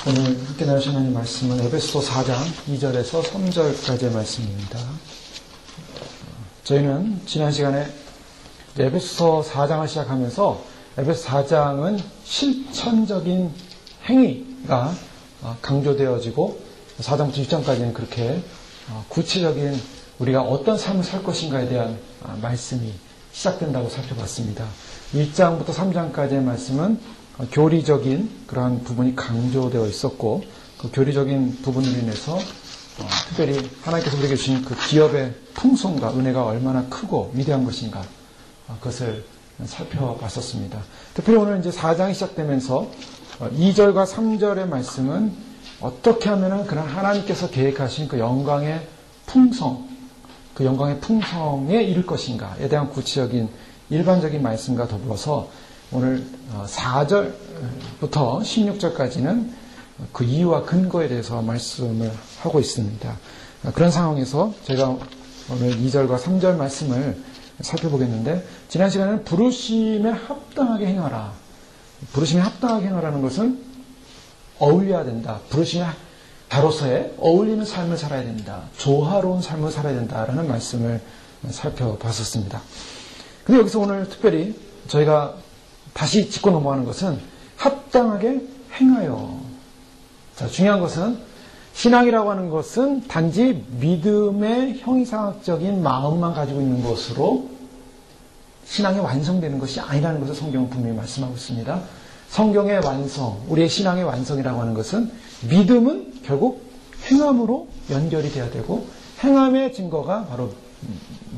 오늘 함께 나누신 하나님 말씀은 에베소 4장 2절에서 3절까지의 말씀입니다. 저희는 지난 시간에 에베소 4장을 시작하면서 에베소 4장은 실천적인 행위가 강조되어지고 4장부터 6장까지는 그렇게 구체적인 우리가 어떤 삶을 살 것인가에 대한 말씀이 시작된다고 살펴봤습니다. 1장부터 3장까지의 말씀은 교리적인 그러한 부분이 강조되어 있었고, 그 교리적인 부분으로 인해서 특별히 하나님께서 우리에게 주신 그 기업의 풍성과 은혜가 얼마나 크고 위대한 것인가, 그것을 살펴봤었습니다. 특별히 오늘 이제 4장이 시작되면서 2절과 3절의 말씀은 어떻게 하면은 그런 하나님께서 계획하신 그 영광의 풍성, 그 영광의 풍성에 이를 것인가에 대한 구체적인 일반적인 말씀과 더불어서 오늘 4절부터 16절까지는 그 이유와 근거에 대해서 말씀을 하고 있습니다. 그런 상황에서 제가 오늘 2절과 3절 말씀을 살펴보겠는데, 지난 시간에는 부르심에 합당하게 행하라. 부르심에 합당하게 행하라는 것은 어울려야 된다. 부르심에 다로서에 어울리는 삶을 살아야 된다. 조화로운 삶을 살아야 된다라는 말씀을 살펴봤었습니다. 근데 여기서 오늘 특별히 저희가 다시 짚고 넘어가는 것은 합당하게 행하여. 자, 중요한 것은 신앙이라고 하는 것은 단지 믿음의 형이상학적인 마음만 가지고 있는 것으로 신앙이 완성되는 것이 아니라는 것을 성경은 분명히 말씀하고 있습니다. 성경의 완성, 우리의 신앙의 완성이라고 하는 것은 믿음은 결국 행함으로 연결이 돼야 되고, 행함의 증거가 바로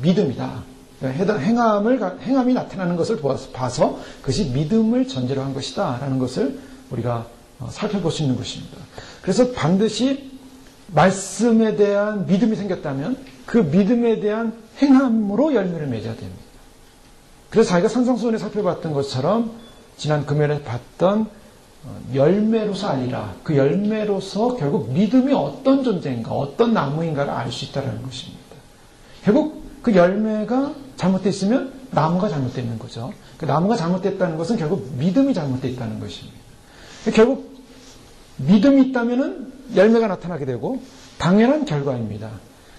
믿음이다. 행함이 나타나는 것을 봐서 그것이 믿음을 전제로 한 것이다 라는 것을 우리가 살펴볼 수 있는 것입니다. 그래서 반드시 말씀에 대한 믿음이 생겼다면 그 믿음에 대한 행함으로 열매를 맺어야 됩니다. 그래서 자기가 산상수훈에 살펴봤던 것처럼 지난 금요일에 봤던 열매로서 아니라 그 열매로서 결국 믿음이 어떤 존재인가, 어떤 나무인가를 알 수 있다는 것입니다. 결국 그 열매가 잘못되어 있으면 나무가 잘못되어 있는 거죠. 그 나무가 잘못됐다는 것은 결국 믿음이 잘못되어 있다는 것입니다. 결국 믿음이 있다면 열매가 나타나게 되고 당연한 결과입니다.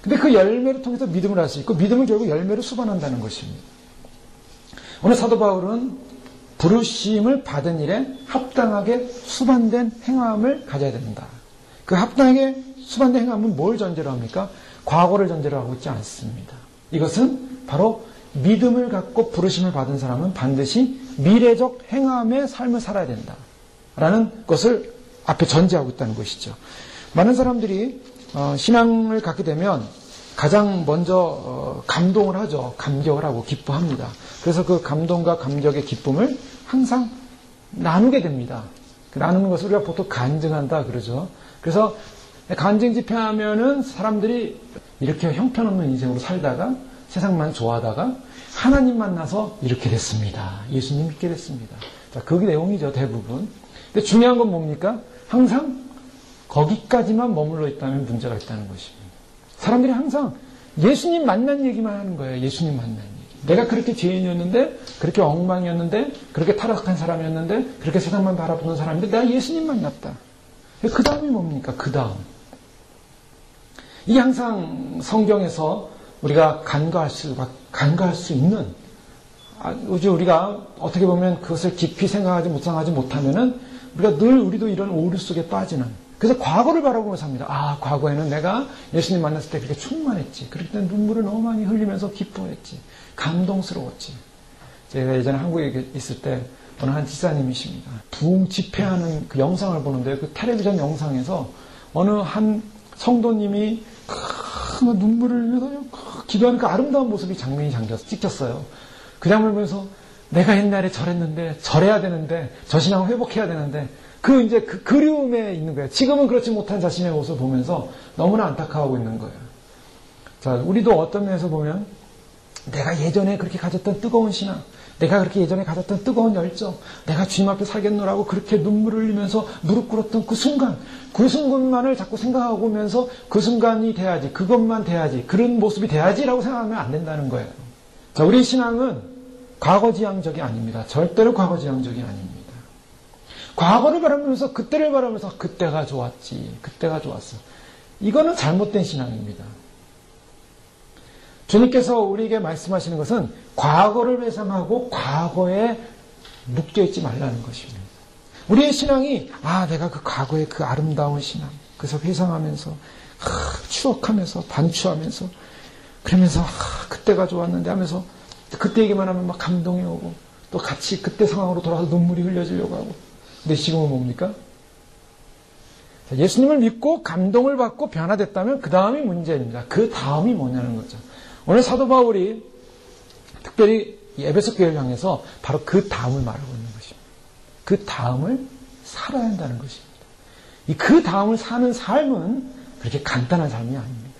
근데 그 열매를 통해서 믿음을 알 수 있고, 믿음은 결국 열매로 수반한다는 것입니다. 오늘 사도 바울은 부르심을 받은 일에 합당하게 수반된 행함을 가져야 된다. 그 합당하게 수반된 행함은 뭘 전제로 합니까? 과거를 전제로 하고 있지 않습니다. 이것은 바로 믿음을 갖고 부르심을 받은 사람은 반드시 미래적 행함의 삶을 살아야 된다 라는 것을 앞에 전제하고 있다는 것이죠. 많은 사람들이 신앙을 갖게 되면 가장 먼저 감동을 하죠. 감격을 하고 기뻐합니다. 그래서 그 감동과 감격의 기쁨을 항상 나누게 됩니다. 나누는 것을 우리가 보통 간증한다 그러죠. 그래서 간증 집회하면은 사람들이 이렇게 형편없는 인생으로 살다가 세상만 좋아하다가 하나님 만나서 이렇게 됐습니다. 예수님 믿게 됐습니다. 자, 그게 내용이죠, 대부분. 근데 중요한 건 뭡니까? 항상 거기까지만 머물러 있다면 문제가 있다는 것입니다. 사람들이 항상 예수님 만난 얘기만 하는 거예요. 예수님 만난 얘기. 내가 그렇게 죄인이었는데, 그렇게 엉망이었는데, 그렇게 타락한 사람이었는데, 그렇게 세상만 바라보는 사람인데 내가 예수님 만났다. 그 다음이 뭡니까? 그 다음. 이게 항상 성경에서 우리가 간과할 수 있는, 우리가 어떻게 보면 그것을 깊이 생각하지 못하면은 우리가 늘 우리도 이런 오류 속에 빠지는. 그래서 과거를 바라보면서 삽니다. 아, 과거에는 내가 예수님 만났을 때 그렇게 충만했지. 그럴 때 눈물을 너무 많이 흘리면서 기뻐했지. 감동스러웠지. 제가 예전에 한국에 있을 때 어느 한 지사님이십니다. 부흥 집회하는 그 영상을 보는데, 그 텔레비전 영상에서 어느 한 성도님이 눈물을 흘려서 기도하는 그 아름다운 모습이 장면이 찍혔어요. 그 장면을 보면서 내가 옛날에 저랬는데, 저래야 되는데, 저 신앙을 회복해야 되는데, 그 그리움에 있는 거예요. 지금은 그렇지 못한 자신의 모습을 보면서 너무나 안타까워하고 있는 거예요. 자, 우리도 어떤 면에서 보면 내가 예전에 그렇게 가졌던 뜨거운 신앙, 내가 그렇게 예전에 가졌던 뜨거운 열정, 내가 주님 앞에 살겠노라고 그렇게 눈물을 흘리면서 무릎 꿇었던 그 순간만을 자꾸 생각하고 오면서 그 순간이 돼야지, 그것만 돼야지, 그런 모습이 돼야지라고 생각하면 안 된다는 거예요. 자, 우리 신앙은 과거지향적이 아닙니다. 절대로 과거지향적이 아닙니다. 과거를 바라보면서 그때를 바라보면서 그때가 좋았지, 그때가 좋았어. 이거는 잘못된 신앙입니다. 주님께서 우리에게 말씀하시는 것은 과거를 회상하고 과거에 묶여있지 말라는 것입니다. 우리의 신앙이 내가 그 과거의 그 아름다운 신앙, 그래서 회상하면서 추억하면서 반추하면서 그러면서 그때가 좋았는데 하면서 그때 얘기만 하면 막 감동이 오고 또 같이 그때 상황으로 돌아가서 눈물이 흘려지려고 하고. 근데 지금은 뭡니까? 예수님을 믿고 감동을 받고 변화됐다면 그 다음이 문제입니다. 그 다음이 뭐냐는 거죠. 오늘 사도 바울이 특별히 에베소 교회를 향해서 바로 그 다음을 말하고 있는 것입니다. 그 다음을 살아야 한다는 것입니다. 이 그 다음을 사는 삶은 그렇게 간단한 삶이 아닙니다.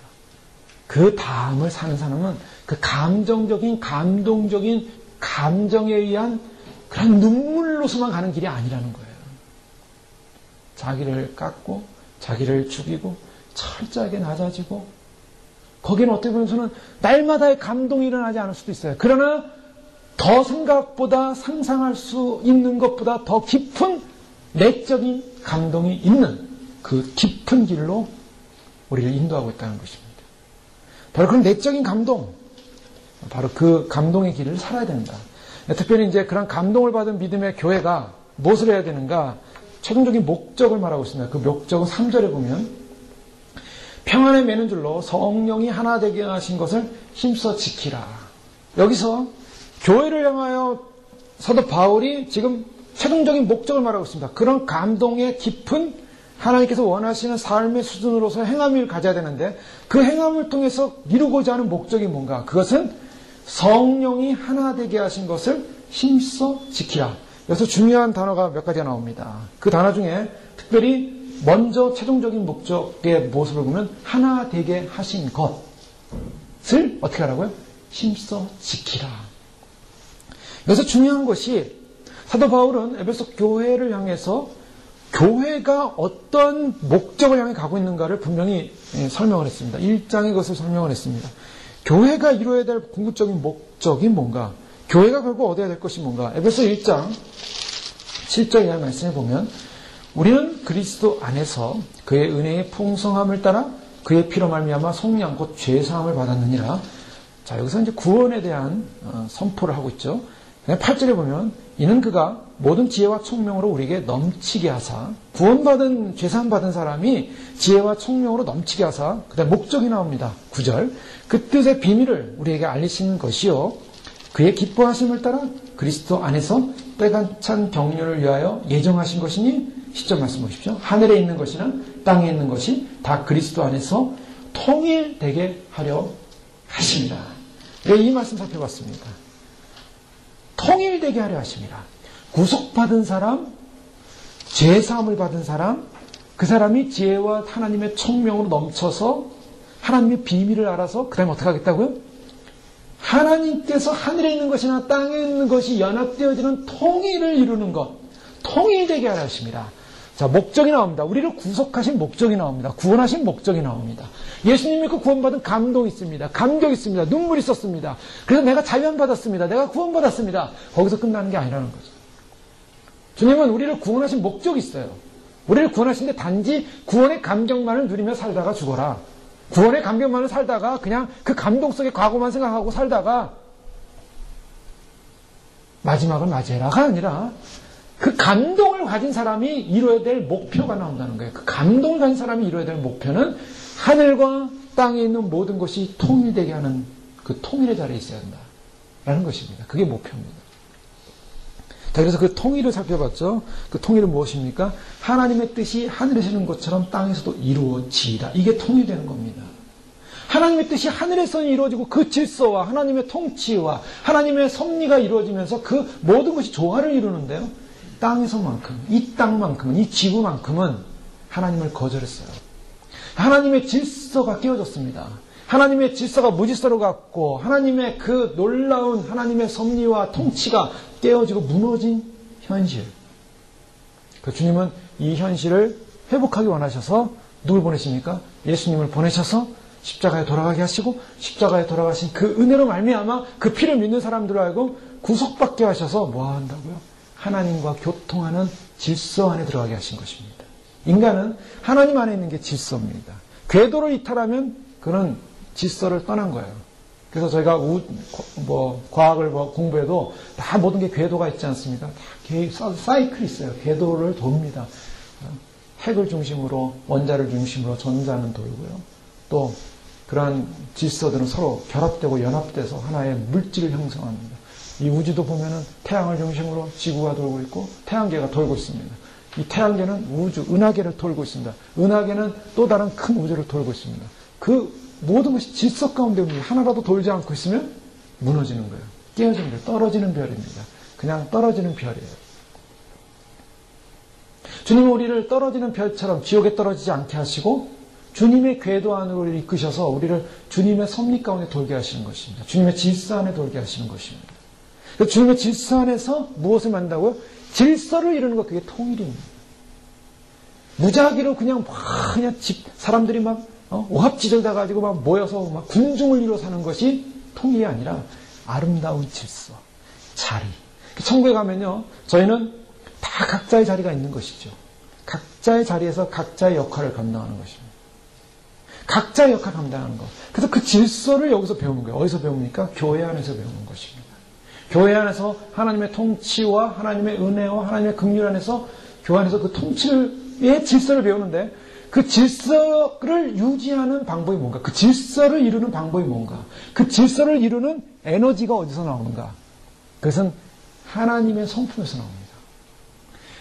그 다음을 사는 사람은 그 감정적인, 감동적인 감정에 의한 그런 눈물로서만 가는 길이 아니라는 거예요. 자기를 깎고, 자기를 죽이고, 철저하게 낮아지고, 거기는 어떻게 보면서는 날마다의 감동이 일어나지 않을 수도 있어요. 그러나 더 생각보다 상상할 수 있는 것보다 더 깊은 내적인 감동이 있는 그 깊은 길로 우리를 인도하고 있다는 것입니다. 바로 그런 내적인 감동, 바로 그 감동의 길을 살아야 된다. 특별히 이제 그런 감동을 받은 믿음의 교회가 무엇을 해야 되는가? 최종적인 목적을 말하고 있습니다. 그 목적은 3절에 보면 평안에 매는 줄로 성령이 하나 되게 하신 것을 힘써 지키라. 여기서 교회를 향하여 사도 바울이 지금 최종적인 목적을 말하고 있습니다. 그런 감동의 깊은 하나님께서 원하시는 삶의 수준으로서 행함을 가져야 되는데 그 행함을 통해서 이루고자 하는 목적이 뭔가? 그것은 성령이 하나 되게 하신 것을 힘써 지키라. 여기서 중요한 단어가 몇 가지가 나옵니다. 그 단어 중에 특별히 먼저 최종적인 목적의 모습을 보면 하나 되게 하신 것을 어떻게 하라고요? 힘써 지키라. 여기서 중요한 것이 사도 바울은 에베소 교회를 향해서 교회가 어떤 목적을 향해 가고 있는가를 분명히 설명을 했습니다. 1장에 그것을 설명을 했습니다. 교회가 이루어야 될 궁극적인 목적이 뭔가? 교회가 결국 얻어야 될 것이 뭔가? 에베소 1장 7절 이하 말씀을 보면 우리는 그리스도 안에서 그의 은혜의 풍성함을 따라 그의 피로 말미암아 속량 곧 죄사함을 받았느니라. 자, 여기서 이제 구원에 대한 선포를 하고 있죠. 8절에 보면 이는 그가 모든 지혜와 총명으로 우리에게 넘치게 하사 구원받은 죄사함 받은 사람이 지혜와 총명으로 넘치게 하사 그다음 목적이 나옵니다. 9절 그 뜻의 비밀을 우리에게 알리시는 것이요 그의 기뻐하심을 따라 그리스도 안에서 때간찬 경륜을 위하여 예정하신 것이니 10절 말씀 보십시오. 하늘에 있는 것이나 땅에 있는 것이 다 그리스도 안에서 통일되게 하려 하십니다. 이 말씀 살펴봤습니다. 통일되게 하려 하십니다. 구속받은 사람, 죄사함을 받은 사람, 그 사람이 지혜와 하나님의 총명으로 넘쳐서 하나님의 비밀을 알아서 그 다음에 어떻게 하겠다고요? 하나님께서 하늘에 있는 것이나 땅에 있는 것이 연합되어지는 통일을 이루는 것, 통일되게 하려 하십니다. 자, 목적이 나옵니다. 우리를 구속하신 목적이 나옵니다. 구원하신 목적이 나옵니다. 예수님 믿고 구원받은 감동이 있습니다. 감격이 있습니다. 눈물이 있었습니다. 그래서 내가 자유함받았습니다. 내가 구원받았습니다. 거기서 끝나는 게 아니라는 거죠. 주님은 우리를 구원하신 목적이 있어요. 우리를 구원하신데 단지 구원의 감격만을 누리며 살다가 죽어라. 구원의 감격만을 살다가 그냥 그 감동 속에 과거만 생각하고 살다가 마지막을 맞이해라가 아니라 그 감동을 가진 사람이 이루어야 될 목표가 나온다는 거예요. 그 감동을 가진 사람이 이루어야 될 목표는 하늘과 땅에 있는 모든 것이 통일되게 하는 그 통일의 자리에 있어야 한다라는 것입니다. 그게 목표입니다. 자, 그래서 그 통일을 살펴봤죠. 그 통일은 무엇입니까? 하나님의 뜻이 하늘에서는 것처럼 땅에서도 이루어지라. 이게 통일되는 겁니다. 하나님의 뜻이 하늘에서는 이루어지고 그 질서와 하나님의 통치와 하나님의 섭리가 이루어지면서 그 모든 것이 조화를 이루는데요. 땅에서만큼, 이 땅만큼은, 이 지구만큼은 하나님을 거절했어요. 하나님의 질서가 깨어졌습니다. 하나님의 질서가 무질서로 갔고 하나님의 그 놀라운 하나님의 섭리와 통치가 깨어지고 무너진 현실. 그 주님은 이 현실을 회복하기 원하셔서 누굴 보내십니까? 예수님을 보내셔서 십자가에 돌아가게 하시고 십자가에 돌아가신 그 은혜로 말미암아 그 피를 믿는 사람들을 알고 구속받게 하셔서 뭐 한다고요? 하나님과 교통하는 질서 안에 들어가게 하신 것입니다. 인간은 하나님 안에 있는 게 질서입니다. 궤도를 이탈하면 그는 질서를 떠난 거예요. 그래서 저희가 과학을 공부해도 다 모든 게 궤도가 있지 않습니까? 다 사이클이 있어요. 궤도를 돕니다. 핵을 중심으로, 원자를 중심으로 전자는 돌고요. 또 그러한 질서들은 서로 결합되고 연합돼서 하나의 물질을 형성합니다. 이 우주도 보면은 태양을 중심으로 지구가 돌고 있고 태양계가 돌고 있습니다. 이 태양계는 우주, 은하계를 돌고 있습니다. 은하계는 또 다른 큰 우주를 돌고 있습니다. 그 모든 것이 질서 가운데 하나라도 돌지 않고 있으면 무너지는 거예요. 깨어지는 거예요. 떨어지는 별입니다. 그냥 떨어지는 별이에요. 주님은 우리를 떨어지는 별처럼 지옥에 떨어지지 않게 하시고 주님의 궤도 안으로 우리를 이끄셔서 우리를 주님의 섭리 가운데 돌게 하시는 것입니다. 주님의 질서 안에 돌게 하시는 것입니다. 주님의 질서 안에서 무엇을 만든다고요? 질서를 이루는 것, 그게 통일입니다. 무작위로 그냥 사람들이 막 오합지졸 가지고 막 모여서 막 군중을 이루어 사는 것이 통일이 아니라 아름다운 질서, 자리. 천국에 가면요, 저희는 다 각자의 자리가 있는 것이죠. 각자의 자리에서 각자의 역할을 감당하는 것입니다. 각자의 역할을 감당하는 것. 그래서 그 질서를 여기서 배우는 거예요. 어디서 배웁니까? 교회 안에서 배우는 것입니다. 교회 안에서 하나님의 통치와 하나님의 은혜와 하나님의 긍휼 안에서 교회 안에서 그 통치의 질서를 배우는데 그 질서를 유지하는 방법이 뭔가? 그 질서를 이루는 방법이 뭔가? 그 질서를 이루는 에너지가 어디서 나오는가? 그것은 하나님의 성품에서 나옵니다.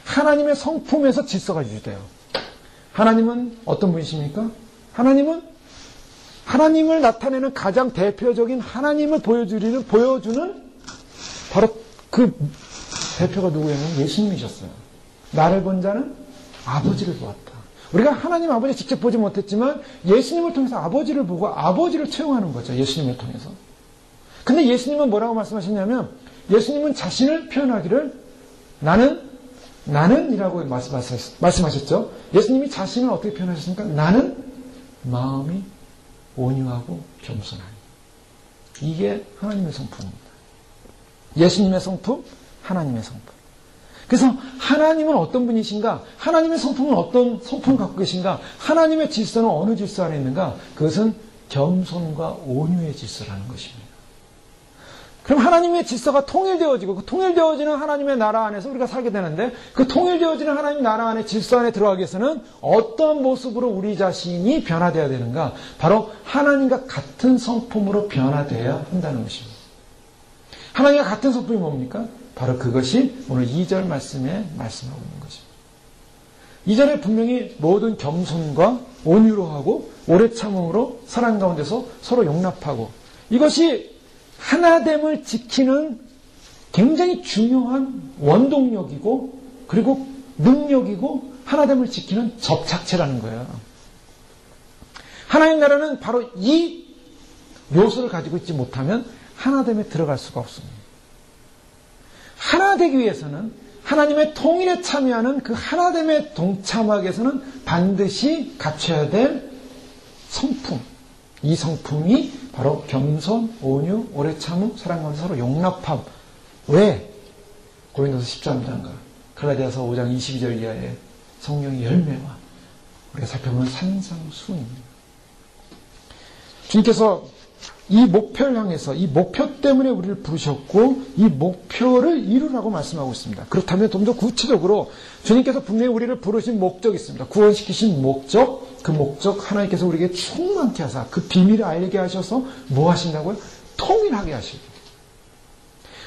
하나님의 성품에서 질서가 유지돼요. 하나님은 어떤 분이십니까? 하나님은 하나님을 나타내는 가장 대표적인 하나님을 보여주는 바로 그 대표가 누구였냐면 예수님이셨어요. 나를 본 자는 아버지를 보았다. 우리가 하나님 아버지 직접 보지 못했지만 예수님을 통해서 아버지를 보고 아버지를 체험하는 거죠. 예수님을 통해서. 근데 예수님은 뭐라고 말씀하셨냐면 예수님은 자신을 표현하기를 나는이라고 말씀하셨죠. 예수님이 자신을 어떻게 표현하셨습니까? 나는 마음이 온유하고 겸손하니. 이게 하나님의 성품입니다. 예수님의 성품, 하나님의 성품. 그래서 하나님은 어떤 분이신가? 하나님의 성품은 어떤 성품을 갖고 계신가? 하나님의 질서는 어느 질서 안에 있는가? 그것은 겸손과 온유의 질서라는 것입니다. 그럼 하나님의 질서가 통일되어지고 그 통일되어지는 하나님의 나라 안에서 우리가 살게 되는데 그 통일되어지는 하나님 나라 안에 질서 안에 들어가기 위해서는 어떤 모습으로 우리 자신이 변화되어야 되는가? 바로 하나님과 같은 성품으로 변화되어야 한다는 것입니다. 하나님과 같은 성품이 뭡니까? 바로 그것이 오늘 2절 말씀에 말씀하고 있는 것입니다. 2절에 분명히 모든 겸손과 온유로 하고 오래 참음으로 사랑 가운데서 서로 용납하고 이것이 하나됨을 지키는 굉장히 중요한 원동력이고 그리고 능력이고 하나됨을 지키는 접착체라는 거예요. 하나님 나라는 바로 이 요소를 가지고 있지 못하면 하나됨에 들어갈 수가 없습니다. 하나 되기 위해서는 하나님의 통일에 참여하는 그 하나됨에 동참하기 위해서는 반드시 갖춰야 될 성품. 이 성품이 바로 겸손, 온유, 오래 참음, 사랑 가운데 서로 용납함. 왜? 고린도서 13장과 갈라디아서 5장 22절 이하의 성령의 열매와 우리가 살펴보는 산상수훈입니다. 주님께서 이 목표를 향해서 이 목표 때문에 우리를 부르셨고 이 목표를 이루라고 말씀하고 있습니다. 그렇다면 좀 더 구체적으로 주님께서 분명히 우리를 부르신 목적이 있습니다. 구원시키신 목적, 그 목적 하나님께서 우리에게 충만케 하사 그 비밀을 알게 하셔서 뭐 하신다고요? 통일하게 하시고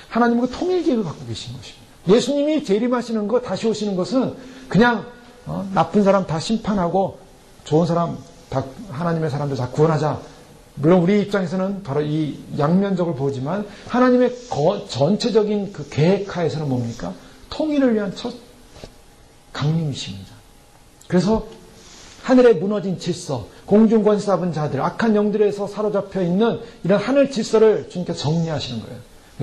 하나님은 그 통일 계획을 갖고 계신 것입니다. 예수님이 재림하시는 것, 다시 오시는 것은 그냥 나쁜 사람 다 심판하고 좋은 사람 다 하나님의 사람들 다 구원하자. 물론 우리 입장에서는 바로 이 양면적을 보지만 하나님의 전체적인 그 계획하에서는 뭡니까? 통일을 위한 첫 강림이십니다. 그래서 하늘에 무너진 질서, 공중권세 잡은 자들, 악한 영들에서 사로잡혀 있는 이런 하늘 질서를 주님께서 정리하시는 거예요.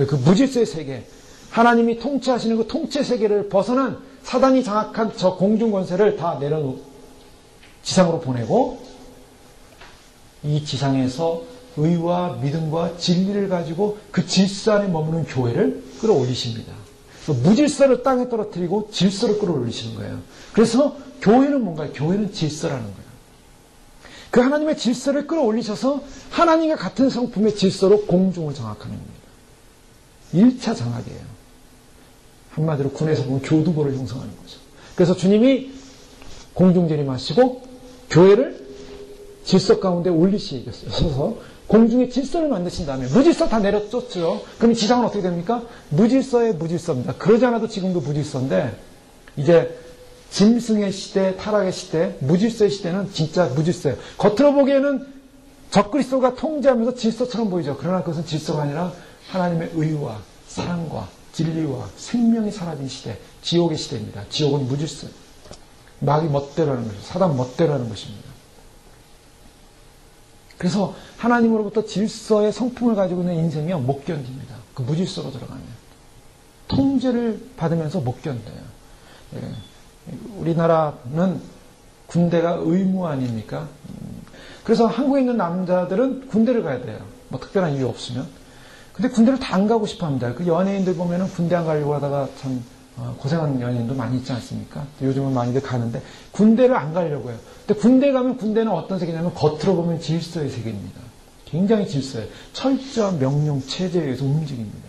그 무질서의 세계, 하나님이 통치하시는 그 통치의 세계를 벗어난 사단이 장악한 저 공중권세를 다 지상으로 보내고 이 지상에서 의와 믿음과 진리를 가지고 그 질서 안에 머무는 교회를 끌어올리십니다. 무질서를 땅에 떨어뜨리고 질서를 끌어올리시는 거예요. 그래서 교회는 뭔가요? 교회는 질서라는 거예요. 그 하나님의 질서를 끌어올리셔서 하나님과 같은 성품의 질서로 공중을 장악하는 겁니다. 1차 장악이에요. 한마디로 군에서 보면 교두보를 형성하는 거죠. 그래서 주님이 공중 재림하시고 교회를 질서 가운데 올리시겠어서 공중의 질서를 만드신 다음에 무질서 다 내려쫓죠. 그럼 지상은 어떻게 됩니까? 무질서의 무질서입니다. 그러지 않아도 지금도 무질서인데 이제 짐승의 시대, 타락의 시대, 무질서의 시대는 진짜 무질서예요. 겉으로 보기에는 적그리스도가 통제하면서 질서처럼 보이죠. 그러나 그것은 질서가 아니라 하나님의 의와 사랑과 진리와 생명이 사라진 시대, 지옥의 시대입니다. 지옥은 무질서. 마귀 멋대로 하는 것이죠. 사단 멋대로 하는 것입니다. 그래서 하나님으로부터 질서의 성품을 가지고 있는 인생이 못 견딥니다. 그 무질서로 들어가면. 통제를 받으면서 못 견뎌요. 예. 우리나라는 군대가 의무 아닙니까? 그래서 한국에 있는 남자들은 군대를 가야 돼요. 뭐 특별한 이유 없으면. 근데 군대를 다 안 가고 싶어 합니다. 그 연예인들 보면은 군대 안 가려고 하다가 참 고생하는 연예인도 많이 있지 않습니까? 요즘은 많이들 가는데 군대를 안 가려고 해요. 근데 군대 가면 군대는 어떤 세계냐면 겉으로 보면 질서의 세계입니다. 굉장히 질서예요. 철저한 명령 체제에 의해서 움직입니다.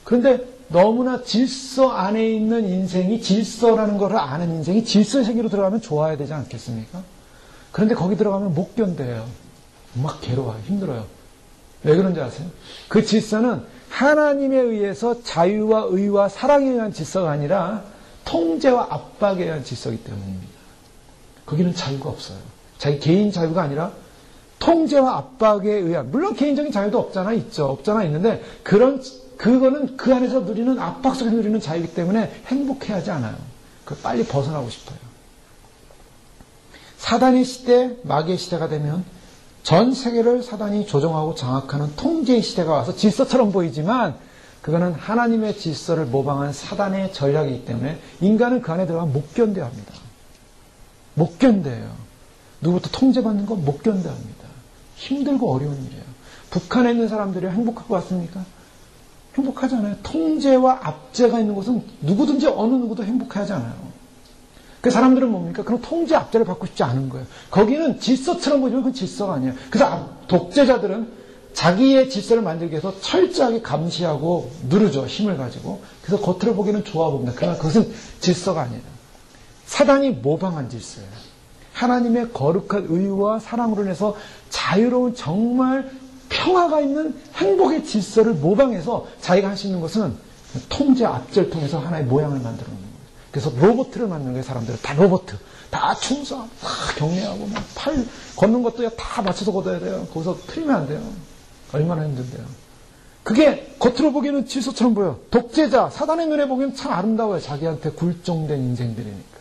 그런데 너무나 질서 안에 있는 인생이 질서라는 것을 아는 인생이 질서의 세계로 들어가면 좋아야 되지 않겠습니까? 그런데 거기 들어가면 못 견뎌요. 막 괴로워요. 힘들어요. 왜 그런지 아세요? 그 질서는 하나님에 의해서 자유와 의와 사랑에 의한 질서가 아니라 통제와 압박에 의한 질서이기 때문입니다. 거기는 자유가 없어요. 자기 개인 자유가 아니라 통제와 압박에 의한, 물론 개인적인 자유도 없잖아, 있죠. 없잖아, 있는데 그거는 그 안에서 누리는 압박 속에서 누리는 자유이기 때문에 행복해하지 않아요. 그걸 빨리 벗어나고 싶어요. 사단의 시대, 마귀의 시대가 되면 전 세계를 사단이 조종하고 장악하는 통제의 시대가 와서 질서처럼 보이지만 그거는 하나님의 질서를 모방한 사단의 전략이기 때문에 인간은 그 안에 들어가면 못 견뎌야 합니다. 못 견뎌요. 누구부터 통제받는 거 못 견뎌야 합니다. 힘들고 어려운 일이에요. 북한에 있는 사람들이 행복할 것 같습니까? 행복하지 않아요. 통제와 압제가 있는 곳은 누구든지 어느 누구도 행복하지 않아요. 그 사람들은 뭡니까? 그런 통제 압제를 받고 싶지 않은 거예요. 거기는 질서처럼 보이지만 그건 질서가 아니에요. 그래서 독재자들은 자기의 질서를 만들기 위해서 철저하게 감시하고 누르죠. 힘을 가지고. 그래서 겉으로 보기에는 좋아 보입니다. 그러나 그것은 질서가 아니에요. 사단이 모방한 질서예요. 하나님의 거룩한 의와 사랑으로 인해서 자유로운 정말 평화가 있는 행복의 질서를 모방해서 자기가 할 수 있는 것은 통제 압제를 통해서 하나의 모양을 만들어 놓는 거예요. 그래서 로봇을 만드는 거예요. 사람들은 다 로봇, 다 충성, 다 경례하고 막 팔 걷는 것도 다 맞춰서 걷어야 돼요. 거기서 틀리면 안 돼요. 얼마나 힘든데요. 그게 겉으로 보기에는 질서처럼 보여. 독재자, 사단의 눈에 보기에는 참 아름다워요. 자기한테 굴종된 인생들이니까.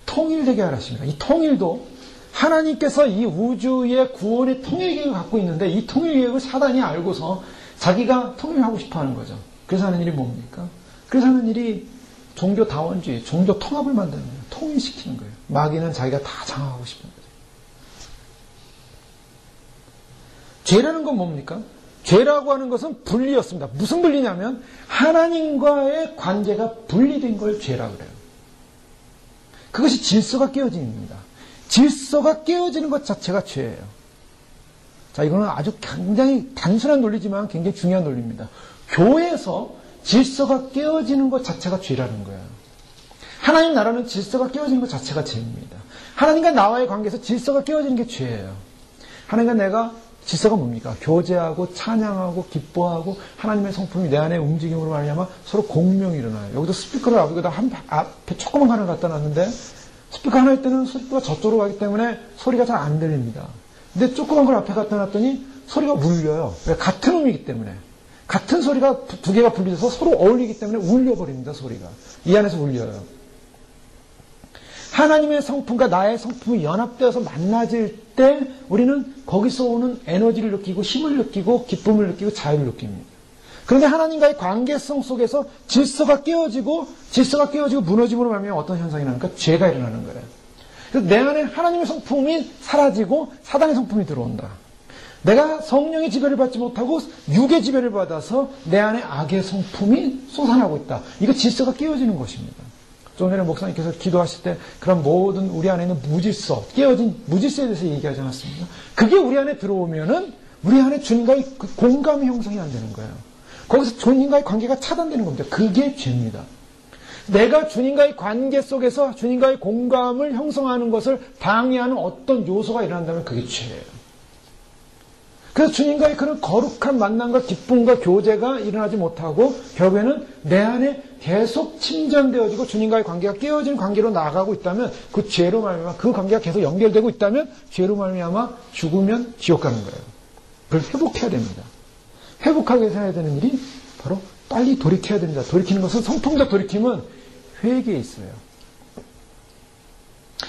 통일되게 하십니다. 이 통일도 하나님께서 이 우주의 구원의 통일 계획을 갖고 있는데 이 통일 계획을 사단이 알고서 자기가 통일하고 싶어 하는 거죠. 그래서 하는 일이 뭡니까? 그래서 하는 일이 종교 다원주의, 종교 통합을 만드는 거예요. 통일시키는 거예요. 마귀는 자기가 다 장악하고 싶은 거죠. 죄라는 건 뭡니까? 죄라고 하는 것은 분리였습니다. 무슨 분리냐면 하나님과의 관계가 분리된 걸 죄라고 그래요. 그것이 질서가 깨어짐입니다. 질서가 깨어지는 것 자체가 죄예요. 자, 이거는 아주 굉장히 단순한 논리지만 굉장히 중요한 논리입니다. 교회에서 질서가 깨어지는 것 자체가 죄라는 거예요. 하나님 나라는 질서가 깨어지는 것 자체가 죄입니다. 하나님과 나와의 관계에서 질서가 깨어지는 게 죄예요. 하나님과 내가 질서가 뭡니까? 교제하고 찬양하고 기뻐하고 하나님의 성품이 내 안에 움직임으로 말미암아 서로 공명이 일어나요. 여기도 스피커를 앞에다 앞에 조그만 거 하나 갖다 놨는데 스피커 하나 할 때는 스피커가 저쪽으로 가기 때문에 소리가 잘 안 들립니다. 근데 조그만 걸 앞에 갖다 놨더니 소리가 울려요. 왜? 같은 음이기 때문에. 같은 소리가 두 개가 분리돼서 서로 어울리기 때문에 울려버립니다. 소리가. 이 안에서 울려요. 하나님의 성품과 나의 성품이 연합되어서 만나질 때 우리는 거기서 오는 에너지를 느끼고 힘을 느끼고 기쁨을 느끼고 자유를 느낍니다. 그런데 하나님과의 관계성 속에서 질서가 깨어지고 무너짐으로 말미암아 어떤 현상이 나니까 죄가 일어나는 거예요. 그래서 내 안에 하나님의 성품이 사라지고 사단의 성품이 들어온다. 내가 성령의 지배를 받지 못하고 육의 지배를 받아서 내 안에 악의 성품이 솟아나고 있다. 이거 질서가 깨어지는 것입니다. 좀 전에 목사님께서 기도하실 때 그런 모든 우리 안에 있는 무질서, 깨어진 무질서에 대해서 얘기하지 않았습니까? 그게 우리 안에 들어오면은 우리 안에 주님과의 그 공감이 형성이 안 되는 거예요. 거기서 주님과의 관계가 차단되는 겁니다. 그게 죄입니다. 내가 주님과의 관계 속에서 주님과의 공감을 형성하는 것을 방해하는 어떤 요소가 일어난다면 그게 죄예요. 그래서 주님과의 그런 거룩한 만남과 기쁨과 교제가 일어나지 못하고 결국에는 내 안에 계속 침전되어지고 주님과의 관계가 깨어진 관계로 나아가고 있다면 그 죄로 말미암아 그 관계가 계속 연결되고 있다면 죄로 말미암아 죽으면 지옥 가는 거예요. 그걸 회복해야 됩니다. 회복하기 위해서 해야 되는 일이 바로 빨리 돌이켜야 됩니다. 돌이키는 것은 성품적 돌이킴은 회개에 있어요.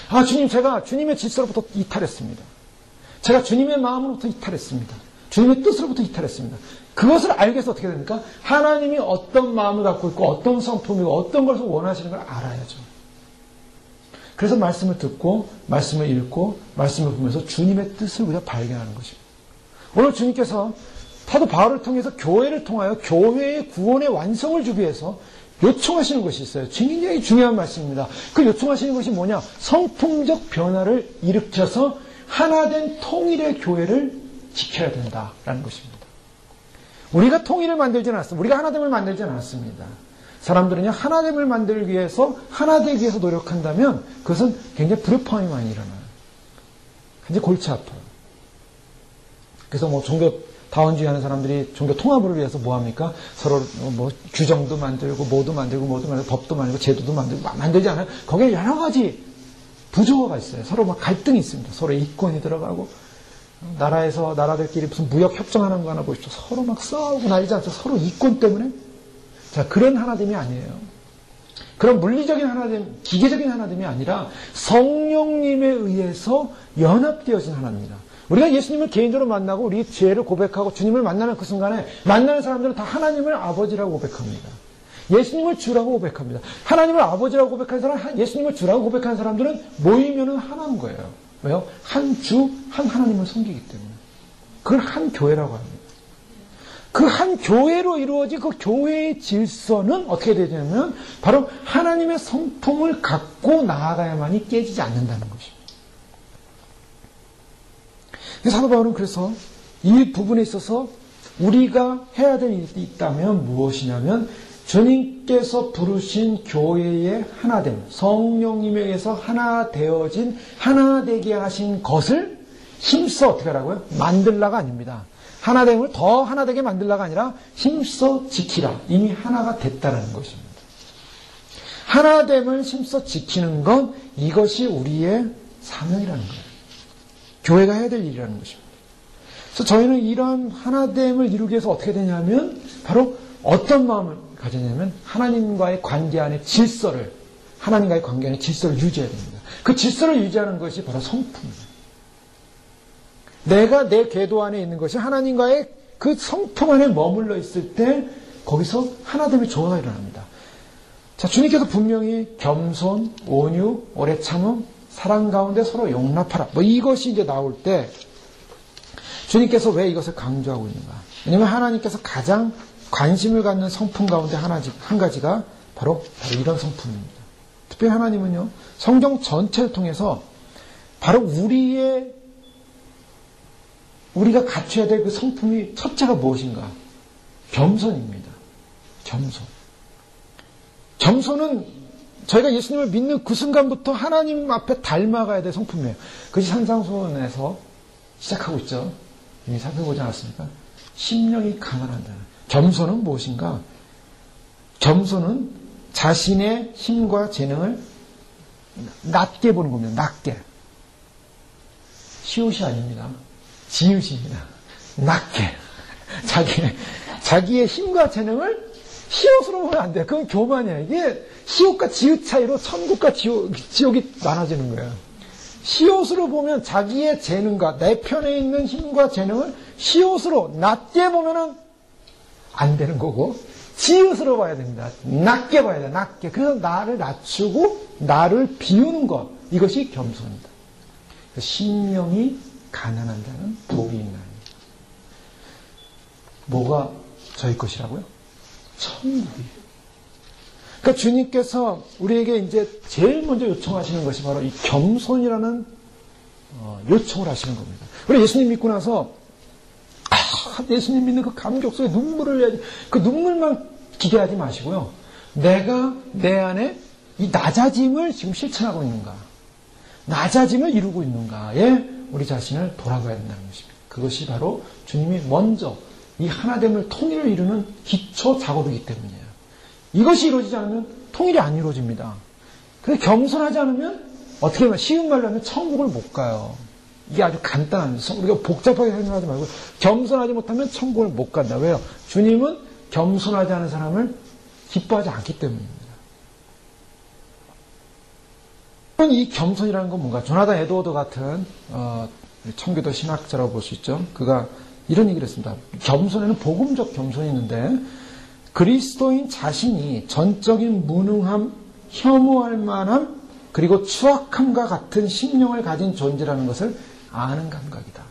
아, 주님, 제가 주님의 질서로부터 이탈했습니다. 제가 주님의 마음으로부터 이탈했습니다. 주님의 뜻으로부터 이탈했습니다. 그것을 알기 위해서 어떻게 됩니까? 하나님이 어떤 마음을 갖고 있고 어떤 성품이고 어떤 것을 원하시는 걸 알아야죠. 그래서 말씀을 듣고 말씀을 읽고 말씀을 보면서 주님의 뜻을 우리가 발견하는 것입니다. 오늘 주님께서 사도 바울을 통해서 교회를 통하여 교회의 구원의 완성을 주기 위해서 요청하시는 것이 있어요. 굉장히 중요한 말씀입니다. 그 요청하시는 것이 뭐냐? 성품적 변화를 일으켜서 하나된 통일의 교회를 지켜야 된다라는 것입니다. 우리가 통일을 만들지는 않았습니다. 우리가 하나됨을 만들지는 않았습니다. 사람들은요, 하나됨을 만들기 위해서, 하나되기 위해서 노력한다면 그것은 굉장히 불협화음이 많이 일어나요. 굉장히 골치 아파요. 그래서 뭐 종교 다원주의 하는 사람들이 종교 통합을 위해서 뭐 합니까? 서로 뭐 규정도 만들고 뭐도 만들고 법도 만들고 제도도 만들고 만들지 않아요? 거기에 여러 가지 부조화가 있어요. 서로 막 갈등이 있습니다. 서로 이권이 들어가고 나라들끼리 무슨 무역 협정하는 거 하나 보십시오. 서로 막 싸우고 난리지 않죠. 서로 이권 때문에. 자, 그런 하나됨이 아니에요. 그런 물리적인 하나됨, 기계적인 하나됨이 아니라 성령님에 의해서 연합되어진 하나입니다. 우리가 예수님을 개인적으로 만나고 우리 죄를 고백하고 주님을 만나는 그 순간에 만나는 사람들은 다 하나님을 아버지라고 고백합니다. 예수님을 주라고 고백합니다. 하나님을 아버지라고 고백하는 사람, 예수님을 주라고 고백하는 사람들은 모이면은 하나인 거예요. 왜요? 한 주, 한 하나님을 섬기기 때문에. 그걸 한 교회라고 합니다. 그 한 교회로 이루어진 그 교회의 질서는 어떻게 되냐면 바로 하나님의 성품을 갖고 나아가야만이 깨지지 않는다는 것입니다. 사도 바울은 그래서 이 부분에 있어서 우리가 해야 될 일이 있다면 무엇이냐면 주님께서 부르신 교회의 하나됨, 성령님에 의해서 하나 되어진, 하나 되게 하신 것을 힘써 어떻게 하라고요? 만들라가 아닙니다. 하나됨을 더 하나 되게 만들라가 아니라 힘써 지키라. 이미 하나가 됐다는 것입니다. 하나됨을 힘써 지키는 것, 이것이 우리의 사명이라는 거예요. 교회가 해야 될 일이라는 것입니다. 그래서 저희는 이런 하나됨을 이루기 위해서 어떻게 되냐면 바로 어떤 마음을 가지냐면 하나님과의 관계 안의 질서를, 하나님과의 관계 안의 질서를 유지해야 됩니다. 그 질서를 유지하는 것이 바로 성품입니다. 내가 내 궤도 안에 있는 것이 하나님과의 그 성품 안에 머물러 있을 때 거기서 하나됨의 조화가 일어납니다. 자, 주님께서 분명히 겸손, 온유, 오래 참음, 사랑 가운데 서로 용납하라. 뭐 이것이 이제 나올 때 주님께서 왜 이것을 강조하고 있는가? 왜냐하면 하나님께서 가장 관심을 갖는 성품 가운데 한 가지가 바로 이런 성품입니다. 특별히 하나님은요, 성경 전체를 통해서 바로 우리가 갖춰야 될 그 성품이 첫째가 무엇인가? 겸손입니다. 겸손. 겸손은 저희가 예수님을 믿는 그 순간부터 하나님 앞에 닮아가야 될 성품이에요. 그것이 산상수훈에서 시작하고 있죠. 이미 살펴보지 않았습니까? 심령이 가난하다. 겸손은 무엇인가? 겸손은 자신의 힘과 재능을 낮게 보는 겁니다. 낮게. 시옷이 아닙니다. 지읒입니다. 낮게. 자기의 힘과 재능을 시옷으로 보면 안 돼요. 그건 교만이에요. 이게 시옷과 지읒 차이로 천국과 지옥이 나눠지는 거예요. 시옷으로 보면 자기의 재능과 내 편에 있는 힘과 재능을 시옷으로 낮게 보면은 안 되는 거고, 지읒으로 봐야 됩니다. 낮게 봐야 돼요. 낮게. 그래서 나를 낮추고 나를 비우는 것, 이것이 겸손이다. 심령이 가난한 자는 복이 있나니. 뭐가 저희 것이라고요? 천국이. 그러니까 주님께서 우리에게 이제 제일 먼저 요청하시는 것이 바로 이 겸손이라는 요청을 하시는 겁니다. 우리 예수님 믿고 나서 예수님 믿는 그 감격 속에 눈물을 흘려야지. 그 눈물만 기대하지 마시고요. 내가 내 안에 이 낮아짐을 지금 실천하고 있는가, 낮아짐을 이루고 있는가에 우리 자신을 돌아가야 된다는 것입니다. 그것이 바로 주님이 먼저 이 하나됨을 통일을 이루는 기초 작업이기 때문이에요. 이것이 이루어지지 않으면 통일이 안 이루어집니다. 그래서 겸손하지 않으면 어떻게 보면 쉬운 말로 하면 천국을 못 가요. 이게 아주 간단한, 우리가 복잡하게 생각하지 말고 겸손하지 못하면 천국을 못 간다. 왜요? 주님은 겸손하지 않은 사람을 기뻐하지 않기 때문입니다. 이 겸손이라는 건 뭔가 조나단 에드워드 같은 청교도 신학자라고 볼 수 있죠. 그가 이런 얘기를 했습니다. 겸손에는 복음적 겸손이 있는데 그리스도인 자신이 전적인 무능함, 혐오할 만함, 그리고 추악함과 같은 심령을 가진 존재라는 것을 아는 감각이다.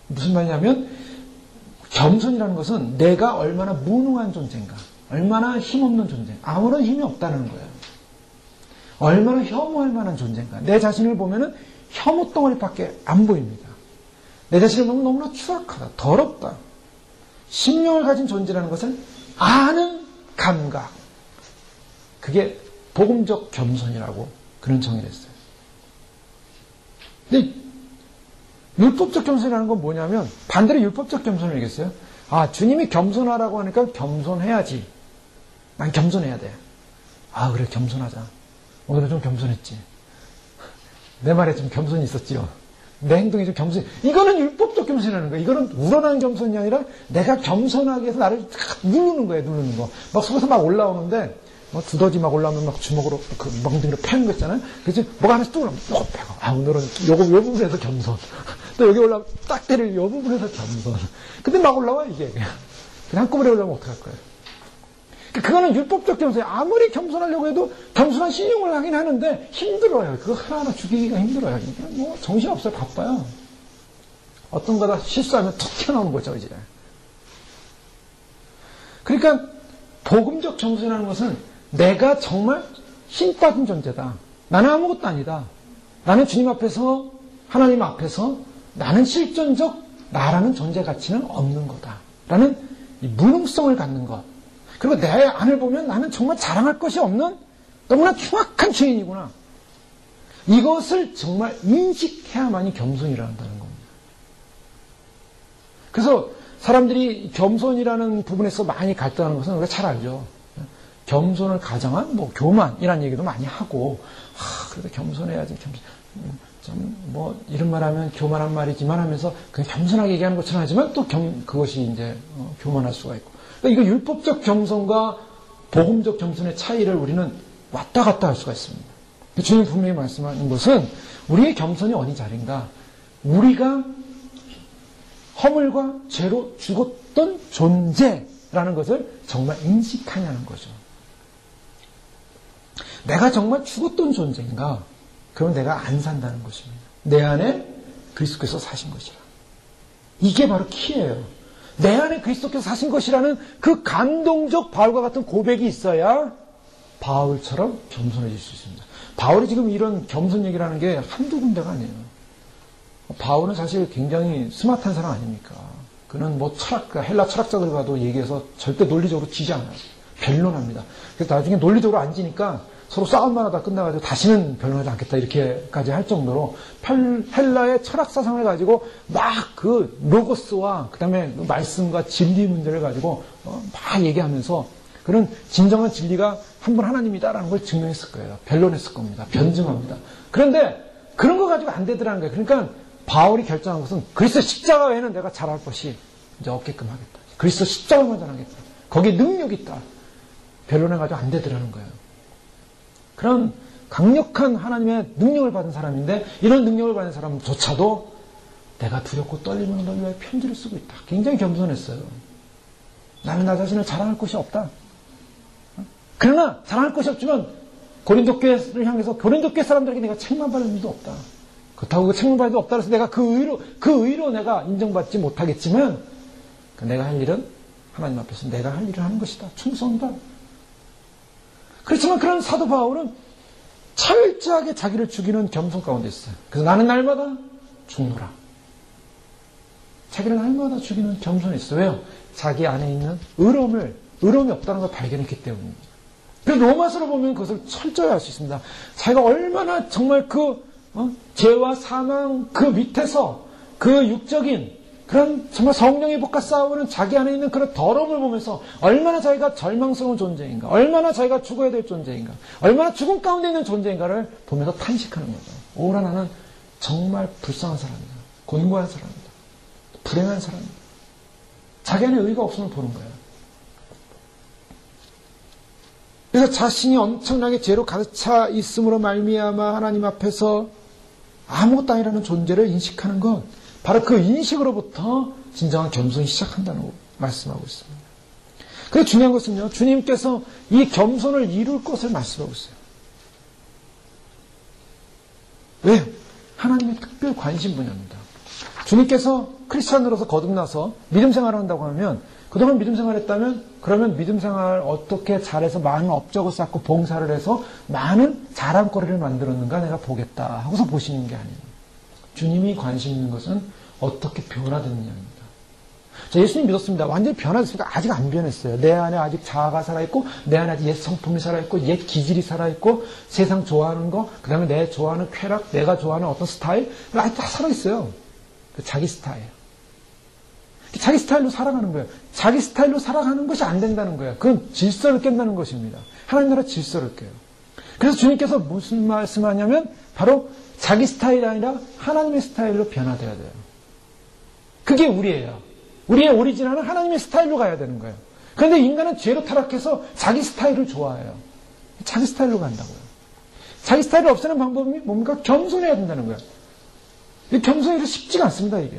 무슨 말이냐면 겸손이라는 것은 내가 얼마나 무능한 존재인가, 얼마나 힘없는 존재인가, 아무런 힘이 없다는 거예요. 얼마나 혐오할 만한 존재인가. 내 자신을 보면은 혐오 덩어리밖에 안 보입니다. 내 자신을 보면 너무나 추악하다, 더럽다. 심령을 가진 존재라는 것을 아는 감각. 그게 복음적 겸손이라고 그런 정의를 했어요. 근데 율법적 겸손이라는 건 뭐냐면 반대로 율법적 겸손을 얘기했어요. 아, 주님이 겸손하라고 하니까 겸손해야지. 난 겸손해야 돼. 아, 그래, 겸손하자. 오늘은 좀 겸손했지. 내 말에 좀 겸손이 있었지요. 내 행동이 좀 겸손해. 이거는 율법적 겸손이라는 거예요. 이거는 우러난 겸손이 아니라 내가 겸손하게 해서 나를 누르는 거예요. 누르는 거. 막 속에서 막 올라오는데 두더지 막 올라오면 막 주먹으로 그 멍둥이로 패는 거 있잖아요. 그래서 뭐가 하나씩 뚝 올라오면 꼭 패고. 아, 오늘은 요 부분에서 겸손. 또 여기 올라오면 딱 때릴 요 부분에서 겸손. 근데 막 올라와 이게. 그냥 한꺼번에 올라오면 어떡할 거예요. 그거는 율법적 겸손이에요. 아무리 겸손하려고 해도 겸손한 신용을 하긴 하는데 힘들어요. 그거 하나하나 죽이기가 힘들어요. 이게 뭐 정신없어요. 바빠요. 어떤 거다 실수하면 툭 튀어나오는 거죠, 이제. 그러니까 복음적 겸손이라는 것은 내가 정말 힘 빠진 존재다. 나는 아무것도 아니다. 나는 주님 앞에서, 하나님 앞에서 나는 실존적 나라는 존재 가치는 없는 거다. 라는 이 무능성을 갖는 것. 그리고 내 안을 보면 나는 정말 자랑할 것이 없는 너무나 흉악한 죄인이구나. 이것을 정말 인식해야만이 겸손이라는 겁니다. 그래서 사람들이 겸손이라는 부분에서 많이 갈등하는 것은 우리가 잘 알죠. 겸손을 가정한 뭐 교만이라는 얘기도 많이 하고, 그래도 겸손해야지. 좀 뭐 이런 말하면 교만한 말이지만 하면서 그냥 겸손하게 얘기하는 것처럼 하지만 또 그것이 이제 교만할 수가 있고. 그러니까 이거 율법적 겸손과 복음적 겸손의 차이를 우리는 왔다 갔다 할 수가 있습니다. 주님 분명히 말씀하는 것은 우리의 겸손이 어디 자리인가? 우리가 허물과 죄로 죽었던 존재라는 것을 정말 인식하냐는 거죠. 내가 정말 죽었던 존재인가? 그러면 내가 안 산다는 것입니다. 내 안에 그리스도께서 사신 것이라. 이게 바로 키예요. 내 안에 그리스도께서 사신 것이라는 그 감동적 바울과 같은 고백이 있어야 바울처럼 겸손해질 수 있습니다. 바울이 지금 이런 겸손 얘기를 하는 게 한두 군데가 아니에요. 바울은 사실 굉장히 스마트한 사람 아닙니까? 그는 뭐 헬라 철학자들과도 얘기해서 절대 논리적으로 지지 않아요. 변론합니다. 그래서 나중에 논리적으로 안 지니까 서로 싸움만 하다 끝나가지고 다시는 변론하지 않겠다 이렇게까지 할 정도로 헬라의 철학 사상을 가지고 막 그 로고스와 그 다음에 말씀과 진리 문제를 가지고 막 얘기하면서 그런 진정한 진리가 한 분 하나님이다라는 걸 증명했을 거예요. 변론했을 겁니다. 변증합니다. 그런데 그런 거 가지고 안 되더라는 거예요. 그러니까 바울이 결정한 것은 그리스도 십자가 외에는 내가 잘할 것이 이제 없게끔 하겠다. 그리스도 십자가만 전하겠다. 거기에 능력이 있다. 변론해가지고 안 되더라는 거예요. 그런 강력한 하나님의 능력을 받은 사람인데 이런 능력을 받은 사람조차도 내가 두렵고 떨리는 널 위해 편지를 쓰고 있다. 굉장히 겸손했어요. 나는 나 자신을 자랑할 것이 없다. 그러나 자랑할 것이 없지만 고린도 교회를 향해서 고린도 교회 사람들에게 내가 책만 받을 일도 없다. 그렇다고 그 책만 받을 일도 없다. 그래서 내가 그 의로 내가 인정받지 못하겠지만 그러니까 내가 할 일은 하나님 앞에서 내가 할 일을 하는 것이다. 충성이다. 그렇지만 그런 사도 바울은 철저하게 자기를 죽이는 겸손 가운데 있어요. 그래서 나는 날마다 죽노라. 자기를 날마다 죽이는 겸손이 있어요. 왜요? 자기 안에 있는 의로움이 없다는 걸 발견했기 때문입니다. 그래서 로마서를 보면 그것을 철저히 알 수 있습니다. 자기가 얼마나 정말 죄와 사망 그 밑에서 그 육적인 그런 정말 성령의 복과 싸우는 자기 안에 있는 그런 더러움을 보면서 얼마나 자기가 절망스러운 존재인가, 얼마나 자기가 죽어야 될 존재인가, 얼마나 죽음 가운데 있는 존재인가를 보면서 탄식하는 거죠. 오라 나는 정말 불쌍한 사람이다. 곤고한 사람이다. 불행한 사람이다. 자기 안에 의가 없음을 보는 거예요. 그래서 자신이 엄청나게 죄로 가득 차 있음으로 말미암아 하나님 앞에서 아무것도 아니라는 존재를 인식하는 것, 바로 그 인식으로부터 진정한 겸손이 시작한다는 말씀하고 있습니다. 그리고 중요한 것은요, 주님께서 이 겸손을 이룰 것을 말씀하고 있어요. 왜? 하나님의 특별 관심 분야입니다. 주님께서 크리스찬으로서 거듭나서 믿음 생활을 한다고 하면, 그동안 믿음 생활을 했다면, 그러면 믿음 생활을 어떻게 잘해서 많은 업적을 쌓고 봉사를 해서 많은 자랑거리를 만들었는가 내가 보겠다 하고서 보시는 게 아니에요. 주님이 관심 있는 것은 어떻게 변화됐느냐입니다. 자, 예수님 믿었습니다. 완전히 변화됐습니까? 아직 안 변했어요. 내 안에 아직 자아가 살아있고, 내 안에 아직 옛 성품이 살아있고, 옛 기질이 살아있고, 세상 좋아하는 거, 그 다음에 내 좋아하는 쾌락, 내가 좋아하는 어떤 스타일, 아직 다 살아있어요. 자기 스타일. 자기 스타일로 살아가는 거예요. 자기 스타일로 살아가는 것이 안 된다는 거예요. 그건 질서를 깬다는 것입니다. 하나님 나라 질서를 깨요. 그래서 주님께서 무슨 말씀하냐면 바로 자기 스타일이 아니라 하나님의 스타일로 변화되어야 돼요. 그게 우리예요. 우리의 오리지널은 하나님의 스타일로 가야 되는 거예요. 그런데 인간은 죄로 타락해서 자기 스타일을 좋아해요. 자기 스타일로 간다고요. 자기 스타일을 없애는 방법이 뭡니까? 겸손해야 된다는 거예요. 겸손해서 쉽지가 않습니다, 이게.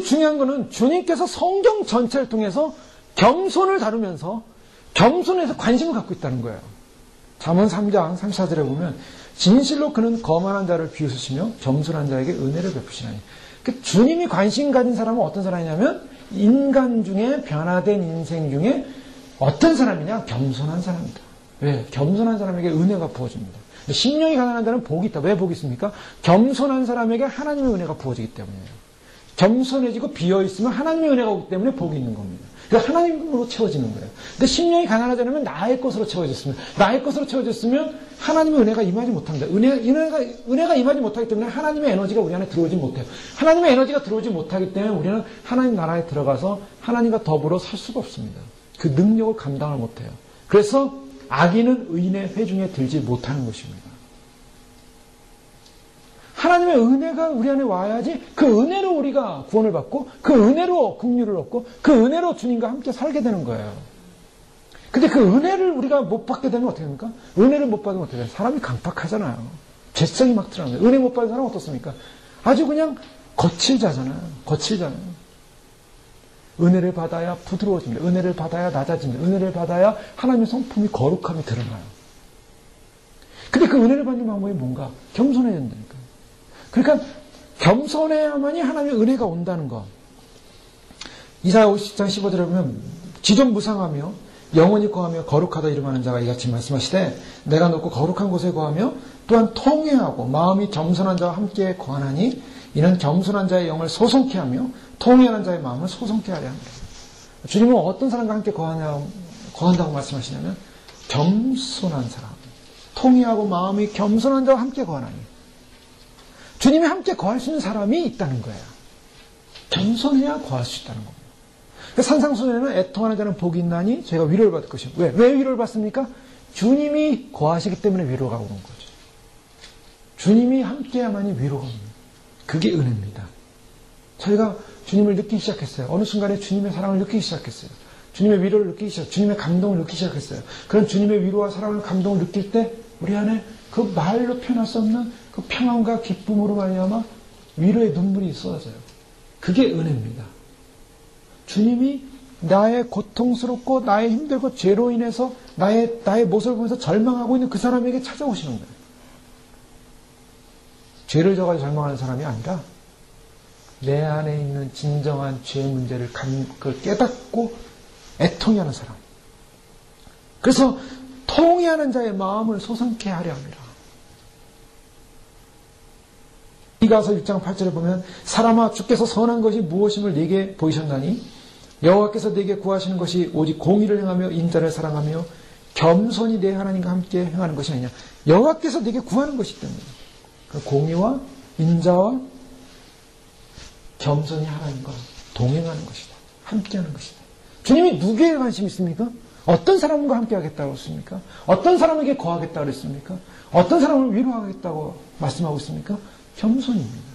중요한 거는 주님께서 성경 전체를 통해서 겸손을 다루면서 겸손에서 관심을 갖고 있다는 거예요. 잠언 3장 34절에 보면 진실로 그는 거만한 자를 비웃으시며 겸손한 자에게 은혜를 베푸시나니. 주님이 관심 가진 사람은 어떤 사람이냐면 인간 중에 변화된 인생 중에 어떤 사람이냐? 겸손한 사람이다. 왜? 겸손한 사람에게 은혜가 부어집니다. 심령이 가난한 자는 복이 있다. 왜 복이 있습니까? 겸손한 사람에게 하나님의 은혜가 부어지기 때문이에요. 겸손해지고 비어있으면 하나님의 은혜가 오기 때문에 복이 있는 겁니다. 그러니까 하나님으로 채워지는 거예요. 근데 심령이 가난하지 않으면 나의 것으로 채워졌습니다. 나의 것으로 채워졌으면 하나님의 은혜가 임하지 못합니다. 은혜가 임하지 못하기 때문에 하나님의 에너지가 우리 안에 들어오지 못해요. 하나님의 에너지가 들어오지 못하기 때문에 우리는 하나님 나라에 들어가서 하나님과 더불어 살 수가 없습니다. 그 능력을 감당을 못해요. 그래서 악인은 의인의 회중에 들지 못하는 것입니다. 하나님의 은혜가 우리 안에 와야지 그 은혜로 우리가 구원을 받고 그 은혜로 긍휼을 얻고 그 은혜로 주님과 함께 살게 되는 거예요. 근데 그 은혜를 우리가 못 받게 되면 어떻게 됩니까? 은혜를 못 받으면 어떻게 돼요? 사람이 강팍하잖아요. 죄성이 막 드러나요. 은혜 못 받은 사람은 어떻습니까? 아주 그냥 거칠잖아요. 은혜를 받아야 부드러워집니다. 은혜를 받아야 낮아집니다. 은혜를 받아야 하나님의 성품이 거룩함이 드러나요. 근데 그 은혜를 받는 방법이 뭔가? 겸손해야 된다니까. 그러니까 겸손해야만이 하나님의 은혜가 온다는 것. 이사야 50장 15절에 보면 지존무상하며 영원히 거하며 거룩하다 이름하는 자가 이같이 말씀하시되 내가 높고 거룩한 곳에 거하며 또한 통회하고 마음이 겸손한 자와 함께 거하나니 이는 겸손한 자의 영을 소송케 하며 통회하는 자의 마음을 소송케 하려 합니다. 주님은 어떤 사람과 함께 거한다고 말씀하시냐면 겸손한 사람, 통회하고 마음이 겸손한 자와 함께 거하나니 주님이 함께 거할 수 있는 사람이 있다는 거예요. 겸손해야 거할 수 있다는 겁니다. 산상수훈에는 애통하는 자는 복이 있나니 저희가 위로를 받을 것이요. 왜 위로를 받습니까? 주님이 거하시기 때문에 위로가 오는 거죠. 주님이 함께야만이 위로가 옵니다. 그게 은혜입니다. 저희가 주님을 느끼기 시작했어요. 어느 순간에 주님의 사랑을 느끼기 시작했어요. 주님의 위로를 느끼기 시작했어요. 주님의 감동을 느끼기 시작했어요. 그런 주님의 위로와 사랑을 감동을 느낄 때 우리 안에 그 말로 표현할 수 없는 그 평안과 기쁨으로 말미암아 위로의 눈물이 쏟아져요. 그게 은혜입니다. 주님이 나의 고통스럽고 나의 힘들고 죄로 인해서 나의 모습을 보면서 절망하고 있는 그 사람에게 찾아오시는 거예요. 죄를 져가지고 절망하는 사람이 아니라 내 안에 있는 진정한 죄의 문제를 그걸 깨닫고 애통해하는 사람. 그래서 통회하는 자의 마음을 소상케 하려 합니다. 이가서 6장 8절에 보면 사람아 주께서 선한 것이 무엇임을 네게 보이셨나니 여호와께서 네게 구하시는 것이 오직 공의를 행하며 인자를 사랑하며 겸손히 내 하나님과 함께 행하는 것이 아니냐. 여호와께서 네게 구하는 것이기 때문에 그 공의와 인자와 겸손히 하나님과 동행하는 것이다. 함께하는 것이다. 주님이 누구에게 관심이 있습니까? 어떤 사람과 함께하겠다고 했습니까? 어떤 사람에게 거하겠다고 했습니까? 어떤 사람을 위로하겠다고 말씀하고 있습니까? 겸손입니다.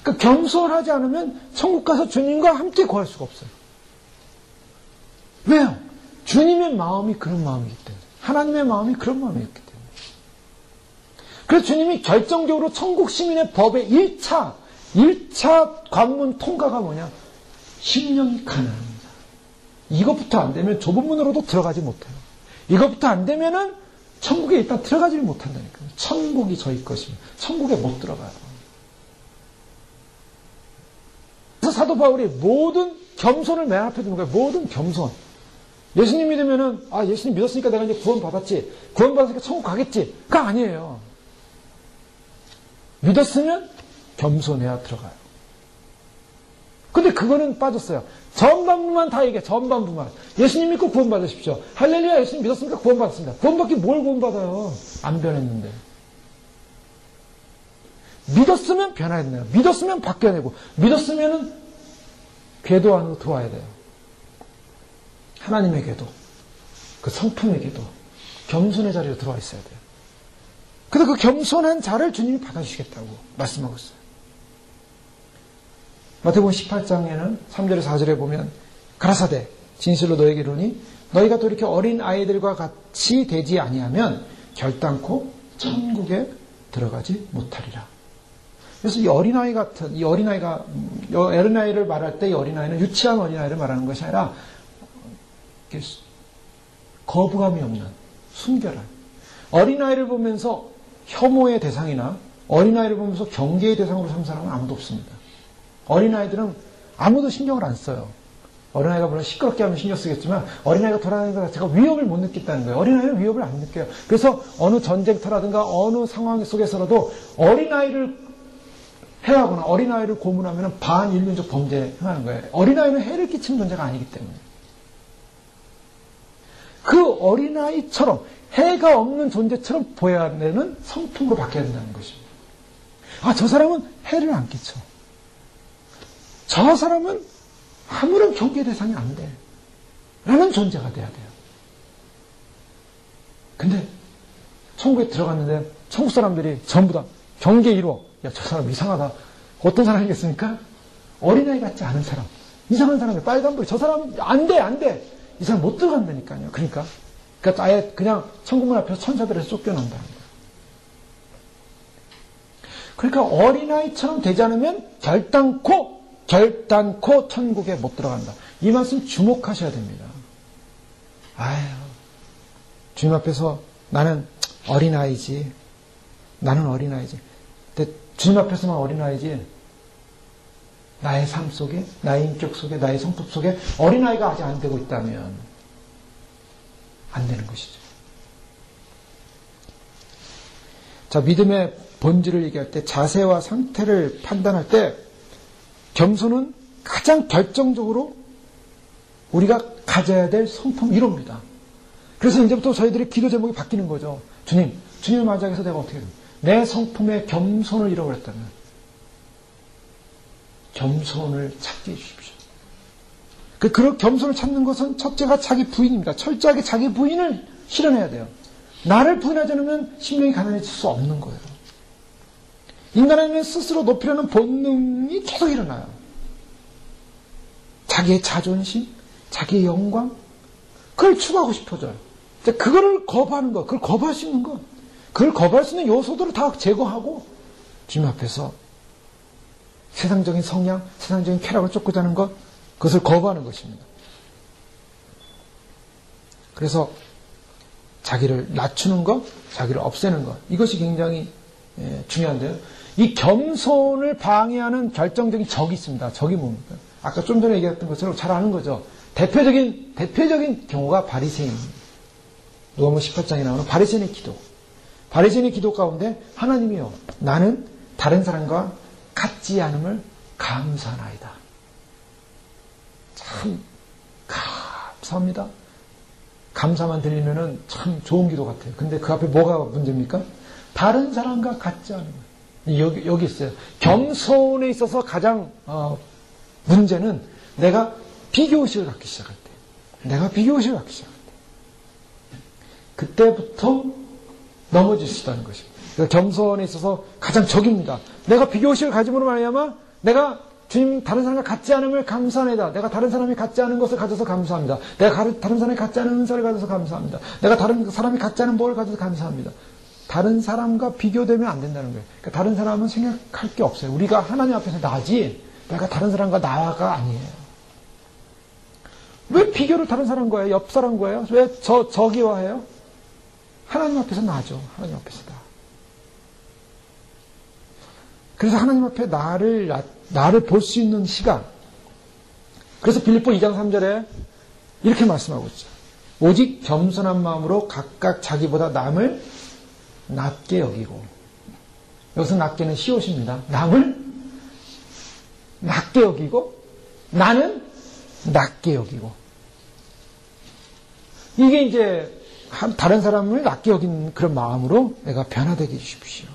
그러니까 겸손하지 않으면 천국 가서 주님과 함께 거할 수가 없어요. 왜요? 주님의 마음이 그런 마음이기 때문에. 하나님의 마음이 그런 마음이었기 때문에. 그래서 주님이 결정적으로 천국 시민의 법의 1차 관문 통과가 뭐냐? 심령이 가난합니다. 이것부터 안 되면 좁은 문으로도 들어가지 못해요. 이것부터 안 되면은 천국에 일단 들어가지 못한다니까요. 천국이 저희 것입니다. 천국에 못 들어가요. 그래서 사도 바울이 모든 겸손을 맨 앞에 두는 거예요. 모든 겸손. 예수님 믿으면은, 예수님 믿었으니까 내가 이제 구원 받았지. 구원 받았으니까 천국 가겠지. 그거 아니에요. 믿었으면 겸손해야 들어가요. 근데 그거는 빠졌어요. 전반부만 다 얘기해. 전반부만. 예수님 믿고 구원 받으십시오. 할렐루야, 예수님 믿었으니까 구원 받았습니다. 구원 받기 뭘 구원 받아요? 안 변했는데. 믿었으면 변해야 되나요? 믿었으면 바뀌어야 되고, 믿었으면은 궤도 안으로 들어와야 돼요. 하나님의 궤도, 그 성품의 궤도, 겸손의 자리로 들어와 있어야 돼요. 그래서 그 겸손한 자를 주님이 받아주시겠다고 말씀하고 있어요. 마태복음 18장에는 3절에 4절에 보면 가라사대 진실로 너에게 이르노니 너희가 또 이렇게 어린 아이들과 같이 되지 아니하면 결단코 천국에 들어가지 못하리라. 그래서 이 어린아이 같은, 이 어린아이를 말할 때 이 어린아이는 유치한 어린아이를 말하는 것이 아니라 거부감이 없는 순결한 어린아이를 보면서 혐오의 대상이나 어린아이를 보면서 경계의 대상으로 삼는 사람은 아무도 없습니다. 어린아이들은 아무도 신경을 안 써요. 어린아이가 물론 시끄럽게 하면 신경 쓰겠지만 어린아이가 돌아다니는 것 자체가 위협을 못 느낀다는 거예요. 어린아이는 위협을 안 느껴요. 그래서 어느 전쟁터라든가 어느 상황 속에서라도 어린아이를 해하거나 어린아이를 고문하면 반인륜적 범죄에 행하는 거예요. 어린아이는 해를 끼치는 존재가 아니기 때문에. 그 어린아이처럼 해가 없는 존재처럼 보여야 되는 성품으로 바뀌어야 된다는 것입니다. 저 사람은 해를 안 끼쳐. 저 사람은 아무런 경계 대상이 안 돼. 라는 존재가 돼야 돼요. 근데 천국에 들어갔는데 천국 사람들이 전부 다 경계 이루어. 저 사람 이상하다. 어떤 사람이겠습니까? 어린아이 같지 않은 사람. 이상한 사람이 빨간불이. 저 사람 안 돼. 이 사람 못 들어간다니까요. 그러니까 아예 그냥 천국문 앞에서 천사들에서 쫓겨난다는 거예요. 그러니까 어린아이처럼 되지 않으면 결단코 천국에 못 들어간다. 이 말씀 주목하셔야 됩니다. 주님 앞에서 나는 어린아이지. 근데 주님 앞에서만 어린아이지. 나의 삶 속에, 나의 인격 속에, 나의 성품 속에 어린아이가 아직 안 되고 있다면 안 되는 것이죠. 자, 믿음의 본질을 얘기할 때 자세와 상태를 판단할 때 겸손은 가장 결정적으로 우리가 가져야 될 성품 1호입니다. 그래서 이제부터 저희들의 기도 제목이 바뀌는 거죠. 주님을 맞이하기 위해서 내가 어떻게 됩니까? 내 성품의 겸손을 잃어버렸다면 겸손을 찾게 해주십시오. 그런 겸손을 찾는 것은 첫째가 자기 부인입니다. 철저하게 자기 부인을 실현해야 돼요. 나를 부인하지 않으면 심령이 가난해질 수 없는 거예요. 인간에는 스스로 높이려는 본능이 계속 일어나요. 자기의 자존심, 자기의 영광, 그걸 추구하고 싶어져요. 그거를 거부하는 것, 그걸 거부할 수 있는 것, 그걸 거부할 수 있는 요소들을 다 제거하고 주님 앞에서 세상적인 성향, 세상적인 쾌락을 쫓고자 하는 것, 그것을 거부하는 것입니다. 그래서 자기를 낮추는 것, 자기를 없애는 것, 이것이 굉장히 중요한데요. 이 겸손을 방해하는 결정적인 적이 있습니다. 적이 뭡니까? 아까 좀 전에 얘기했던 것처럼 잘 아는 거죠. 대표적인 경우가 바리새인입니다. 누가복음 18장에 나오는 바리새인의 기도. 바리새인의 기도 가운데 하나님이여 나는 다른 사람과 같지 않음을 감사하나이다. 참 감사합니다. 감사만 드리면은 참 좋은 기도 같아요. 근데 그 앞에 뭐가 문제입니까? 다른 사람과 같지 않음을. 여기 있어요. 겸손에 있어서 가장 문제는 내가 비교의식을 갖기 시작할 때. 내가 비교의식을 갖기 시작할 때. 그때부터 넘어질 수 있다는 것입니다. 그러니까 겸손에 있어서 가장 적입니다. 내가 비교의식을 가짐으로 말미암아 내가 주님 다른 사람과 같지 않음을 감사합니다. 내가 다른 사람이 같지 않은 것을 가져서 감사합니다. 내가 다른 사람이 같지 않은 은사를 가져서 감사합니다. 내가 다른 사람이 같지 않은 뭘 가져서 감사합니다. 다른 사람과 비교되면 안 된다는 거예요. 그러니까 다른 사람은 생각할 게 없어요. 우리가 하나님 앞에서 나지 내가 다른 사람과 나가 아니에요. 왜 비교를 다른 사람과 해요? 옆 사람과 해요? 왜 저기와 해요? 하나님 앞에서 나죠. 하나님 앞에서 나. 그래서 하나님 앞에 나를 볼 수 있는 시간. 그래서 빌립보 2장 3절에 이렇게 말씀하고 있죠. 오직 겸손한 마음으로 각각 자기보다 남을 낮게 여기고. 여기서 낮게는 시옷입니다. 남을 낮게 여기고 나는 낮게 여기고. 이게 이제 다른 사람을 낮게 여기는 그런 마음으로 내가 변화되게 해주십시오.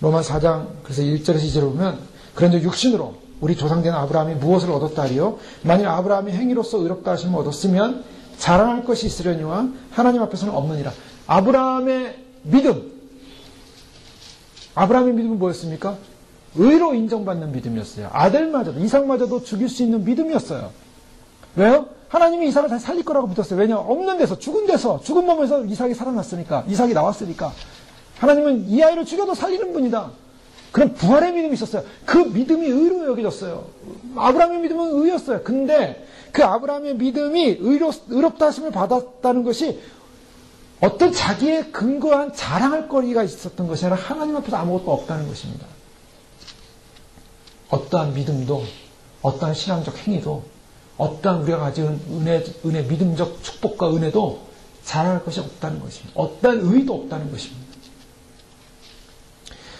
로마 4장 그래서 1절에서 2절을 보면 그런데 육신으로 우리 조상된 아브라함이 무엇을 얻었다 하리요? 만일 아브라함이 행위로서 의롭다 하심을 얻었으면 자랑할 것이 있으려니와 하나님 앞에서는 없느니라. 아브라함의 믿음은 뭐였습니까? 의로 인정받는 믿음이었어요. 아들마저도 이삭마저도 죽일 수 있는 믿음이었어요. 왜요? 하나님이 이삭을 다시 살릴 거라고 믿었어요. 왜냐? 없는 데서 죽은 몸에서 이삭이 살아났으니까, 이삭이 나왔으니까 하나님은 이 아이를 죽여도 살리는 분이다. 그런 부활의 믿음이 있었어요. 그 믿음이 의로 여겨졌어요. 아브라함의 믿음은 의였어요. 근데 그 아브라함의 믿음이 의롭다 하심을 받았다는 것이 어떤 자기의 근거한 자랑할 거리가 있었던 것이 아니라 하나님 앞에서 아무것도 없다는 것입니다. 어떠한 믿음도, 어떠한 신앙적 행위도, 어떠한 우리가 가진 은혜, 믿음적 축복과 은혜도 자랑할 것이 없다는 것입니다. 어떠한 의도 없다는 것입니다.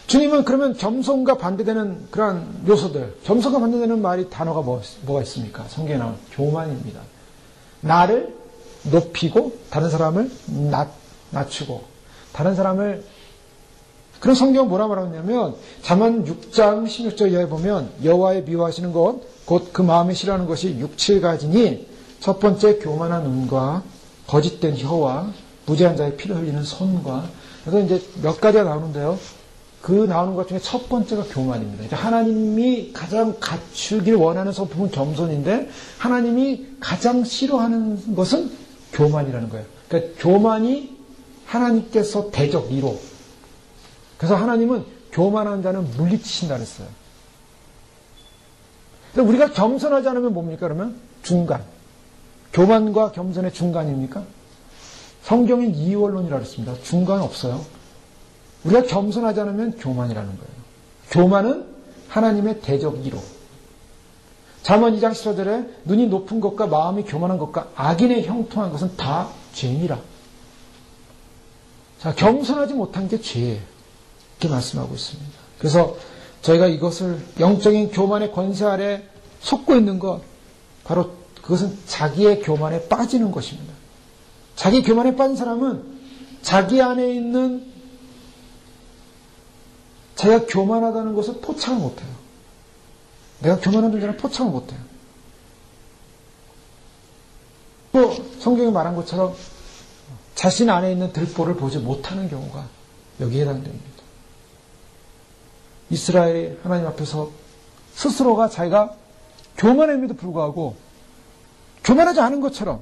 주님은 그러면 겸손과 반대되는 그러한 요소들, 겸손과 반대되는 단어가 뭐가 있습니까? 성경에 나온 교만입니다. 나를 높이고 다른 사람을 낮추고 다른 사람을 그런 성경은 뭐라 말하냐면 잠언 6장 16절 이하에 보면 여호와의 미워하시는 것 곧 그 마음에 싫어하는 것이 6, 7가지니 첫 번째 교만한 눈과 거짓된 혀와 무죄한 자의 피를 흘리는 손과 그래서 이제 몇 가지가 나오는데요. 그 나오는 것 중에 첫 번째가 교만입니다. 하나님이 가장 갖추길 원하는 성품은 겸손인데 하나님이 가장 싫어하는 것은 교만이라는 거예요. 그러니까 교만이 하나님께서 대적 2로. 그래서 하나님은 교만한 자는 물리치신다 그랬어요. 그래서 우리가 겸손하지 않으면 뭡니까 그러면? 중간. 교만과 겸손의 중간입니까? 성경엔 이원론이라고 했습니다. 중간 없어요. 우리가 겸손하지 않으면 교만이라는 거예요. 교만은 하나님의 대적 2로. 잠언 2장 15절에 눈이 높은 것과 마음이 교만한 것과 악인의 형통한 것은 다 죄니라. 자, 겸손하지 못한 게 죄예요. 이렇게 말씀하고 있습니다. 그래서 저희가 이것을 영적인 교만의 권세 아래 속고 있는 것, 바로 그것은 자기의 교만에 빠지는 것입니다. 자기 교만에 빠진 사람은 자기 안에 있는 자기가 교만하다는 것을 포착을 못해요. 내가 교만한 자는 포착을 못해요. 또 성경이 말한 것처럼 자신 안에 있는 들보를 보지 못하는 경우가 여기에 해당됩니다. 이스라엘이 하나님 앞에서 스스로가 자기가 교만함에도 불구하고 교만하지 않은 것처럼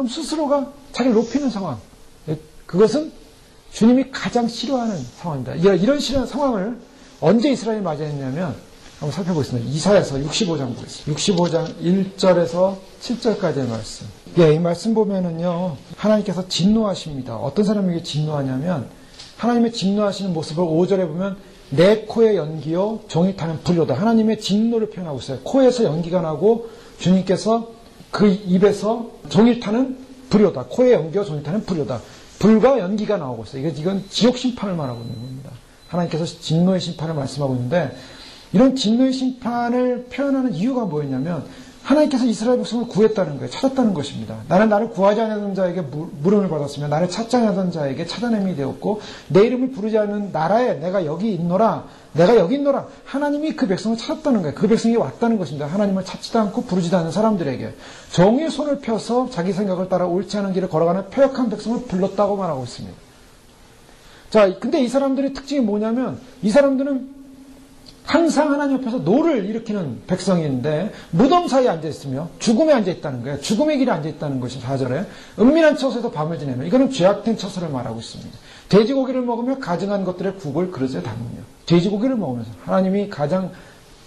스스로가 자기를 높이는 상황. 그것은 주님이 가장 싫어하는 상황입니다. 이런 싫어하는 상황을 언제 이스라엘이 맞이했냐면 한번 살펴보겠습니다. 이사야서 65장 보겠습니다. 65장 1절에서 7절까지의 말씀. 이 말씀 보면은요, 하나님께서 진노하십니다. 어떤 사람에게 진노하냐면 하나님의 진노하시는 모습을 5절에 보면 내 코에 연기요 종이 타는 불이로다. 하나님의 진노를 표현하고 있어요. 코에서 연기가 나고 주님께서 그 입에서 종이 타는 불이로다. 코에 연기요 종이 타는 불이로다. 불과 연기가 나오고 있어요. 이건 지옥 심판을 말하고 있는 겁니다. 하나님께서 진노의 심판을 말씀하고 있는데 이런 진노의 심판을 표현하는 이유가 뭐였냐면 하나님께서 이스라엘 백성을 구했다는 거예요. 찾았다는 것입니다. 나는 나를 구하지 않는 자에게 물음을 받았으며 나를 찾지 않는 자에게 찾아냄이 되었고 내 이름을 부르지 않는 나라에 내가 여기 있노라. 내가 여기 있노라. 하나님이 그 백성을 찾았다는 거예요. 그 백성이 왔다는 것입니다. 하나님을 찾지도 않고 부르지도 않는 사람들에게 종의 손을 펴서 자기 생각을 따라 옳지 않은 길을 걸어가는 패역한 백성을 불렀다고 말하고 있습니다. 자, 근데 이 사람들의 특징이 뭐냐면 이 사람들은 항상 하나님 앞에서 노를 일으키는 백성인데 무덤 사이에 앉아있으며 죽음에 앉아있다는 거예요. 죽음의 길에 앉아있다는 것이 4절에 은밀한 처소에서 밤을 지내며 이거는 죄악된 처소를 말하고 있습니다. 돼지고기를 먹으며 가증한 것들의 국을 그릇에 담으며 돼지고기를 먹으면서 하나님이 가장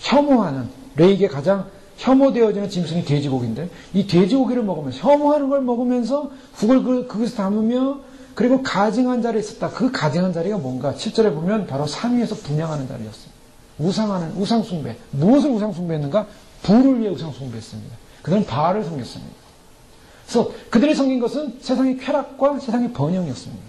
혐오하는 레이게 가장 혐오되어지는 짐승이 돼지고기인데 이 돼지고기를 먹으면서 혐오하는 걸 먹으면서 국을 그릇에 담으며 그리고 가증한 자리에 있었다. 그 가증한 자리가 뭔가 7절에 보면 바로 상위에서 분양하는 자리였습니다. 우상숭배. 무엇을 우상숭배했는가? 부를 위해 우상숭배했습니다. 그들은 바알을 섬겼습니다. 그래서 그들이 섬긴 것은 세상의 쾌락과 세상의 번영이었습니다.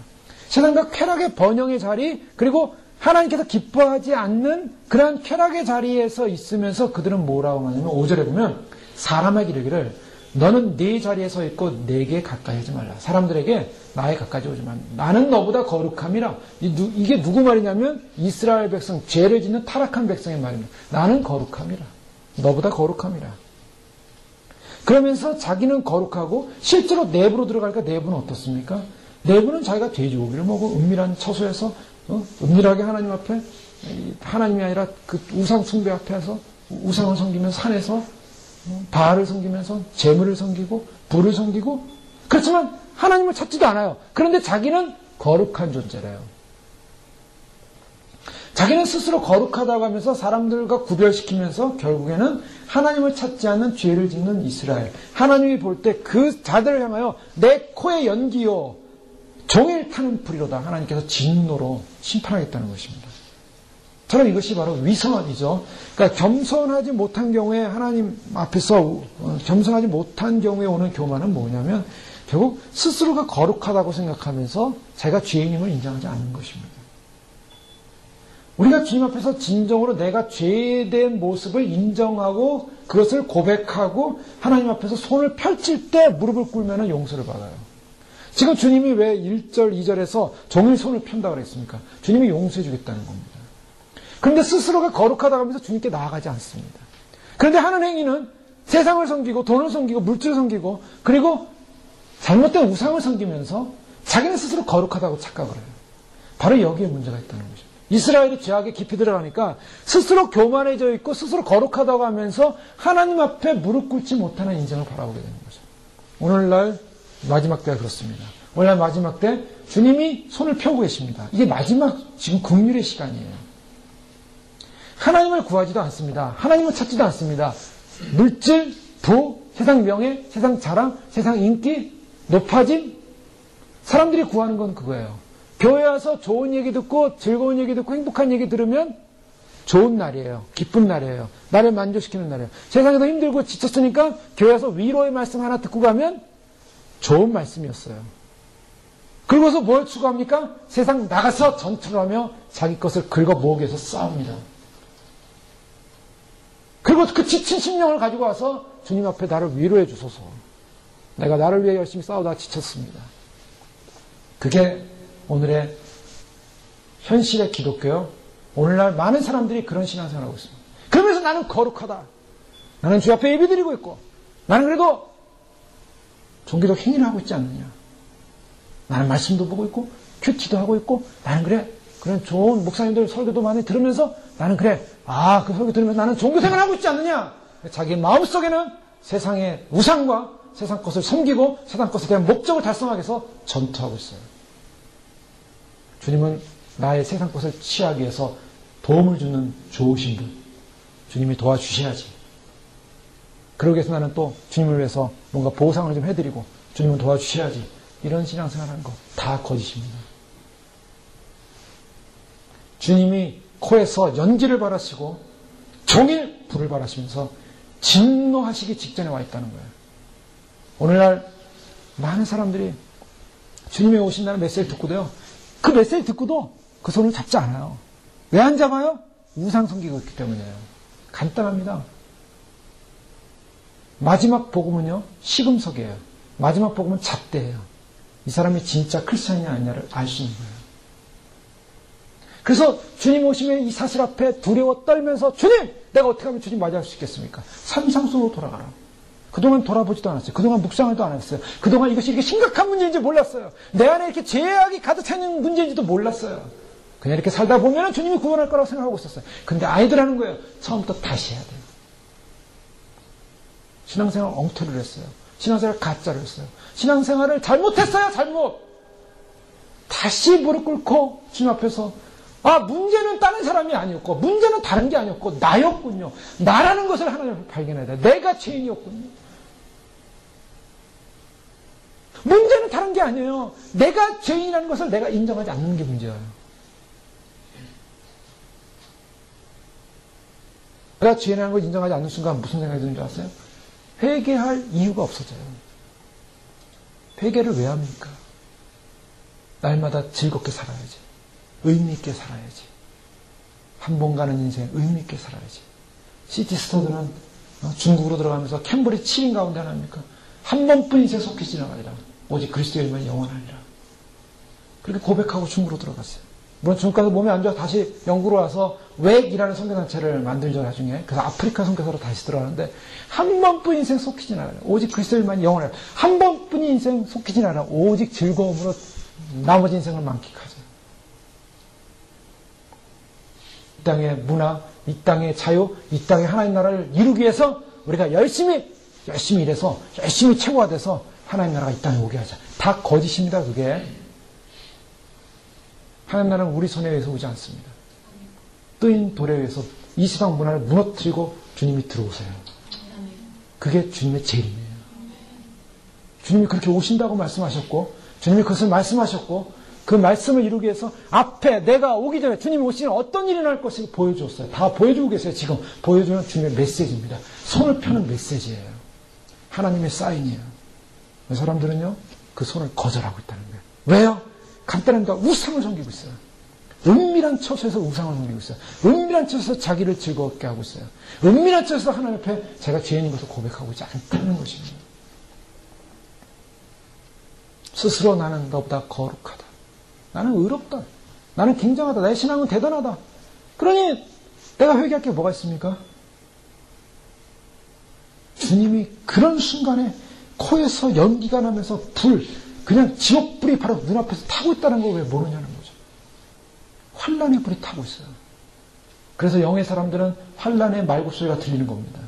세상과 쾌락의 번영의 자리, 그리고 하나님께서 기뻐하지 않는 그러한 쾌락의 자리에서 있으면서 그들은 뭐라고 하냐면 5절에 보면 사람에게 이르기를 너는 네 자리에 서 있고 내게 가까이 하지 말라. 사람들에게 나에 가까이 오지 말라. 나는 너보다 거룩함이라. 이게 누구 말이냐면 이스라엘 백성, 죄를 짓는 타락한 백성의 말입니다. 나는 거룩함이라. 너보다 거룩함이라. 그러면서 자기는 거룩하고 실제로 내부로 들어가니까 내부는 어떻습니까? 내부는 자기가 돼지고기를 먹고 은밀한 처소에서 은밀하게 하나님 앞에 하나님이 아니라 그 우상 숭배 앞에서 우상을 섬기면 산에서 바알을 섬기면서 재물을 섬기고 불을 섬기고 그렇지만 하나님을 찾지도 않아요. 그런데 자기는 거룩한 존재래요. 자기는 스스로 거룩하다고 하면서 사람들과 구별시키면서 결국에는 하나님을 찾지 않는 죄를 짓는 이스라엘. 하나님이 볼 때 그 자들을 향하여 내 코에 연기요 종일 타는 불이로다. 하나님께서 진노로 심판하겠다는 것입니다. 저는 이것이 바로 위선이죠. 그러니까 겸손하지 못한 경우에 하나님 앞에서 겸손하지 못한 경우에 오는 교만은 뭐냐면 결국 스스로가 거룩하다고 생각하면서 자기가 죄인임을 인정하지 않는 것입니다. 우리가 주님 앞에서 진정으로 내가 죄된 모습을 인정하고 그것을 고백하고 하나님 앞에서 손을 펼칠 때 무릎을 꿇으면 용서를 받아요. 지금 주님이 왜 1절, 2절에서 종일 손을 편다고 그랬습니까? 주님이 용서해 주겠다는 겁니다. 그런데 스스로가 거룩하다고 하면서 주님께 나아가지 않습니다. 그런데 하는 행위는 세상을 섬기고 돈을 섬기고 물질을 섬기고 그리고 잘못된 우상을 섬기면서 자기는 스스로 거룩하다고 착각을 해요. 바로 여기에 문제가 있다는 거죠. 이스라엘이 죄악에 깊이 들어가니까 스스로 교만해져 있고 스스로 거룩하다고 하면서 하나님 앞에 무릎 꿇지 못하는 인생을 바라보게 되는 거죠. 오늘날 마지막 때가 그렇습니다. 오늘날 마지막 때 주님이 손을 펴고 계십니다. 이게 마지막 지금 긍휼의 시간이에요. 하나님을 구하지도 않습니다. 하나님을 찾지도 않습니다. 물질, 부, 세상 명예, 세상 자랑, 세상 인기, 높아짐. 사람들이 구하는 건 그거예요. 교회 와서 좋은 얘기 듣고 즐거운 얘기 듣고 행복한 얘기 들으면 좋은 날이에요. 기쁜 날이에요. 나를 만족시키는 날이에요. 세상에서 힘들고 지쳤으니까 교회 와서 위로의 말씀 하나 듣고 가면 좋은 말씀이었어요. 그러고서 뭘 추구합니까? 세상 나가서 전투를 하며 자기 것을 긁어 모으기 위해서 싸웁니다. 그리고 그 지친 심령을 가지고 와서 주님 앞에 나를 위로해 주소서. 내가 나를 위해 열심히 싸우다가 지쳤습니다. 그게 오늘의 현실의 기독교요. 오늘날 많은 사람들이 그런 신앙생활을 하고 있습니다. 그러면서 나는 거룩하다. 나는 주 앞에 예배드리고 있고 나는 그래도 종교적 행위를 하고 있지 않느냐. 나는 말씀도 보고 있고 큐티도 하고 있고 나는 그래. 그런 좋은 목사님들 설교도 많이 들으면서 나는 그래. 그 설교 들으면서 나는 종교생활을 하고 있지 않느냐. 자기 마음속에는 세상의 우상과 세상 것을 섬기고 세상 것에 대한 목적을 달성하기 위해서 전투하고 있어요. 주님은 나의 세상 것을 취하기 위해서 도움을 주는 좋으신 분. 주님이 도와주셔야지. 그러기 위해서 나는 또 주님을 위해서 뭔가 보상을 좀 해드리고 주님은 도와주셔야지. 이런 신앙생활 하는 거 다 거짓입니다. 주님이 코에서 연기를 발하시고 종일 불을 발하시면서 진노하시기 직전에 와 있다는 거예요. 오늘날 많은 사람들이 주님이 오신다는 메시지를 듣고도요, 그 메시지 듣고도 그 손을 잡지 않아요. 왜 안 잡아요? 우상 섬기고 있기 때문이에요. 간단합니다. 마지막 복음은요, 시금석이에요. 마지막 복음은 잣대예요. 이 사람이 진짜 크리스찬이냐 아니냐를 알 수 있는 거예요. 그래서 주님 오시면 이 사실 앞에 두려워 떨면서, 주님! 내가 어떻게 하면 주님 맞이할 수 있겠습니까? 산상수로 돌아가라. 그동안 돌아보지도 않았어요. 그동안 묵상을도 안 했어요. 그동안 이것이 이렇게 심각한 문제인지 몰랐어요. 내 안에 이렇게 죄악이 가득 차 있는 문제인지도 몰랐어요. 그냥 이렇게 살다 보면 주님이 구원할 거라고 생각하고 있었어요. 근데 아이들 하는 거예요. 처음부터 다시 해야 돼요. 신앙생활 엉터리를 했어요. 신앙생활 가짜를 했어요. 신앙생활을 잘못했어요. 잘못. 다시 무릎 꿇고 주님 앞에서, 문제는 다른 사람이 아니었고, 문제는 다른 게 아니었고, 나였군요. 나라는 것을 하나님 앞에 발견해야 돼. 내가 죄인이었군요. 문제는 다른 게 아니에요. 내가 죄인이라는 것을 내가 인정하지 않는 게 문제예요. 내가 죄인이라는 걸 인정하지 않는 순간 무슨 생각이 드는 줄 아세요? 회개할 이유가 없어져요. 회개를 왜 합니까? 날마다 즐겁게 살아야지. 의미 있게 살아야지. 한 번 가는 인생 의미 있게 살아야지. 시티스터들은 중국으로 들어가면서 캠브리지 7인 가운데 하나입니까? 한 번뿐 인생 속히 지나가리라. 오직 그리스도의 일만 영원하리라. 그렇게 고백하고 중국으로 들어갔어요. 물론 중국 가서 몸이 안 좋아서 다시 영국으로 와서 웩이라는 선교단체를 만들죠, 나중에. 그래서 아프리카 선교사로 다시 들어가는데, 한 번뿐 인생 속히 지나가리라. 오직 그리스도의 일만 영원하리라. 한 번뿐 인생 속히 지나가리라. 오직 즐거움으로 나머지 인생을 만끽하자. 이 땅의 문화, 이 땅의 자유, 이 땅의 하나님 나라를 이루기 위해서 우리가 열심히 일해서 열심히 최고화돼서 하나님 나라가 이 땅에 오게 하자. 다 거짓입니다, 그게. 하나님 나라는 우리 손에 의해서 오지 않습니다. 뜨인 돌에 의해서 이 세상 문화를 무너뜨리고 주님이 들어오세요. 그게 주님의 재림이에요. 주님이 그렇게 오신다고 말씀하셨고, 주님이 그것을 말씀하셨고, 그 말씀을 이루기 위해서 앞에 내가 오기 전에 주님이 오시면 어떤 일이 날 것을 보여주었어요. 다 보여주고 계세요. 지금 보여주는 주님의 메시지입니다. 손을 펴는 메시지예요. 하나님의 사인이에요. 사람들은요, 그 손을 거절하고 있다는 거예요. 왜요? 간단합니다. 우상을 섬기고 있어요. 은밀한 처소에서 우상을 섬기고 있어요. 은밀한 처소에서 자기를 즐겁게 하고 있어요. 은밀한 처소에서 하나님 앞에 제가 죄인인 것을 고백하고 있지 않다는 것입니다. 스스로 나는 너보다 거룩하다. 나는 의롭다. 나는 굉장하다. 나의 신앙은 대단하다. 그러니 내가 회개할 게 뭐가 있습니까? 주님이 그런 순간에 코에서 연기가 나면서 그냥 지옥불이 바로 눈앞에서 타고 있다는 걸 왜 모르냐는 거죠. 환란의 불이 타고 있어요. 그래서 영의 사람들은 환란의 말굽소리가 들리는 겁니다.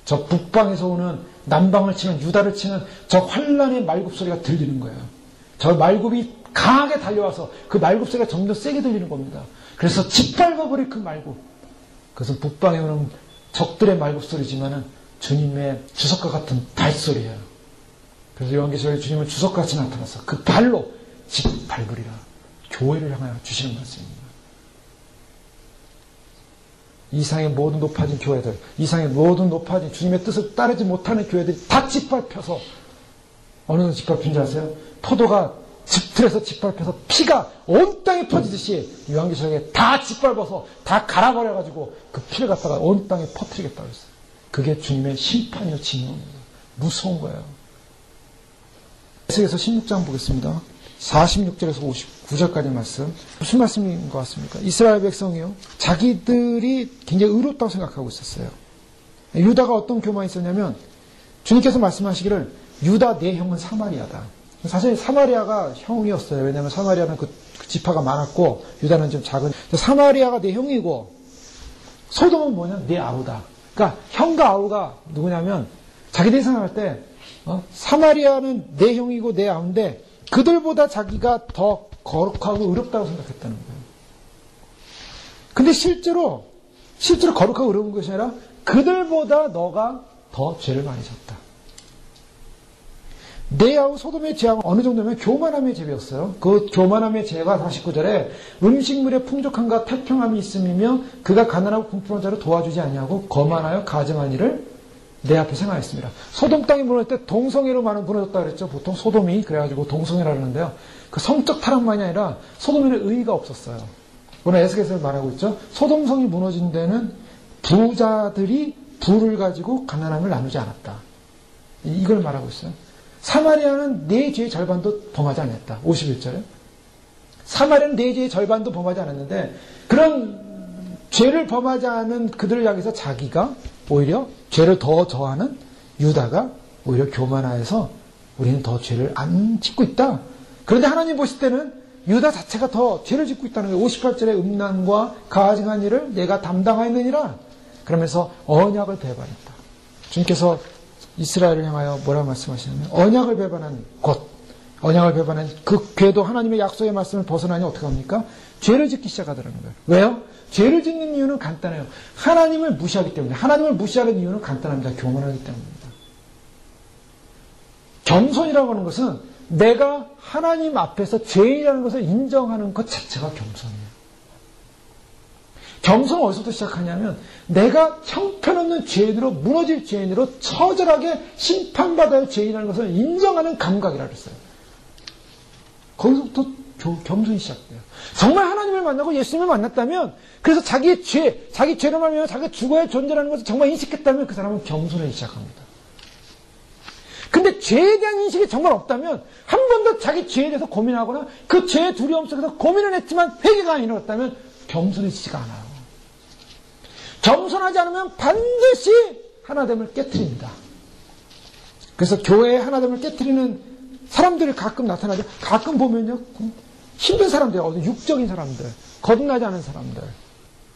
저 북방에서 오는 남방을 치는 유다를 치는 저 환란의 말굽소리가 들리는 거예요. 저 말굽이 강하게 달려와서 그 말굽소리가 점점 세게 들리는 겁니다. 그래서 짓밟아버릴 그 말굽. 그것은 북방에 오는 적들의 말굽소리지만은 주님의 주석과 같은 발소리예요. 그래서 요한계시록에 주님은 주석같이 나타나서 그 발로 짓밟으리라. 교회를 향하여 주시는 말씀입니다. 이상의 모든 높아진 교회들, 이상의 모든 높아진 주님의 뜻을 따르지 못하는 교회들이 다 짓밟혀서, 어느 날 짓밟힌 줄 아세요? 포도가 즙틀에서 짓밟혀서 피가 온 땅에 퍼지듯이 요한계시록에 다 짓밟아서 다 갈아버려가지고 그 피를 갖다가 온 땅에 퍼뜨리겠다고 했어요. 그게 주님의 심판이요 진노입니다. 무서운 거예요. 에스겔서 16장 보겠습니다. 46절에서 59절까지 말씀. 무슨 말씀인 것 같습니까? 이스라엘 백성이요, 자기들이 굉장히 의롭다고 생각하고 있었어요. 유다가 어떤 교만이 있었냐면, 주님께서 말씀하시기를 유다 내 형은 사마리아다. 사실 사마리아가 형이었어요. 왜냐하면 사마리아는 그 지파가 많았고 유다는 좀 작은. 사마리아가 내 형이고 소돔은 뭐냐? 내 아우다. 그러니까 형과 아우가 누구냐면, 자기들이 생각할 때 사마리아는 내 형이고 내 아우인데 그들보다 자기가 더 거룩하고 의롭다고 생각했다는 거예요. 근데 실제로 거룩하고 의로운 것이 아니라 그들보다 너가 더 죄를 많이 졌다. 네아우 소돔의 죄악은 어느 정도면 교만함의 죄였어요. 그 교만함의 죄가 49절에 음식물의 풍족함과 태평함이 있음이며 그가 가난하고 궁핍한 자를 도와주지 아니하고 거만하여 가증한 일을 내 앞에 행하였습니다. 소돔 땅이 무너질 때 동성애로 많은 무너졌다 그랬죠. 보통 소돔이 그래가지고 동성애라 그러는데요. 그 성적 타락만이 아니라 소돔에는 의의가 없었어요. 오늘 에스겔서를 말하고 있죠. 소돔성이 무너진 데는 부자들이 부를 가지고 가난함을 나누지 않았다. 이걸 말하고 있어요. 사마리아는 내 죄의 절반도 범하지 않았다. 51절에. 사마리아는 내 죄의 절반도 범하지 않았는데 그런 죄를 범하지 않은 그들을 향해서 자기가 오히려 죄를 더 저하는 유다가 오히려 교만하여서 우리는 더 죄를 안 짓고 있다. 그런데 하나님 보실 때는 유다 자체가 더 죄를 짓고 있다는 거예요. 58절에 음란과 가증한 일을 내가 담당하였느니라. 그러면서 언약을 배반했다. 주님께서 이스라엘을 향하여 뭐라고 말씀하시냐면 언약을 배반한 것, 언약을 배반한 그 궤도 하나님의 약속의 말씀을 벗어나니 어떻게 합니까? 죄를 짓기 시작하더라는 거예요. 왜요? 죄를 짓는 이유는 간단해요. 하나님을 무시하기 때문에. 하나님을 무시하는 이유는 간단합니다. 교만하기 때문입니다. 겸손이라고 하는 것은 내가 하나님 앞에서 죄인이라는 것을 인정하는 것 자체가 겸손이에요. 겸손은 어디서부터 시작하냐면 내가 형편없는 죄인으로 무너질 죄인으로 처절하게 심판받아야 죄인이라는 것을 인정하는 감각이라고 했어요. 거기서부터 겸손이 시작돼요. 정말 하나님을 만나고 예수님을 만났다면 그래서 자기의 죄, 자기 죄로 말미암아 자기가 죽어야 존재라는 것을 정말 인식했다면 그 사람은 겸손하기 시작합니다. 근데 죄에 대한 인식이 정말 없다면 한 번도 자기 죄에 대해서 고민하거나 그 죄의 두려움 속에서 고민을 했지만 회개가 안 일어났다면 겸손해지지가 않아요. 겸손하지 않으면 반드시 하나됨을 깨트립니다. 그래서 교회의 하나됨을 깨트리는 사람들이 가끔 나타나죠. 가끔 보면요. 힘든 사람들, 육적인 사람들, 거듭나지 않은 사람들.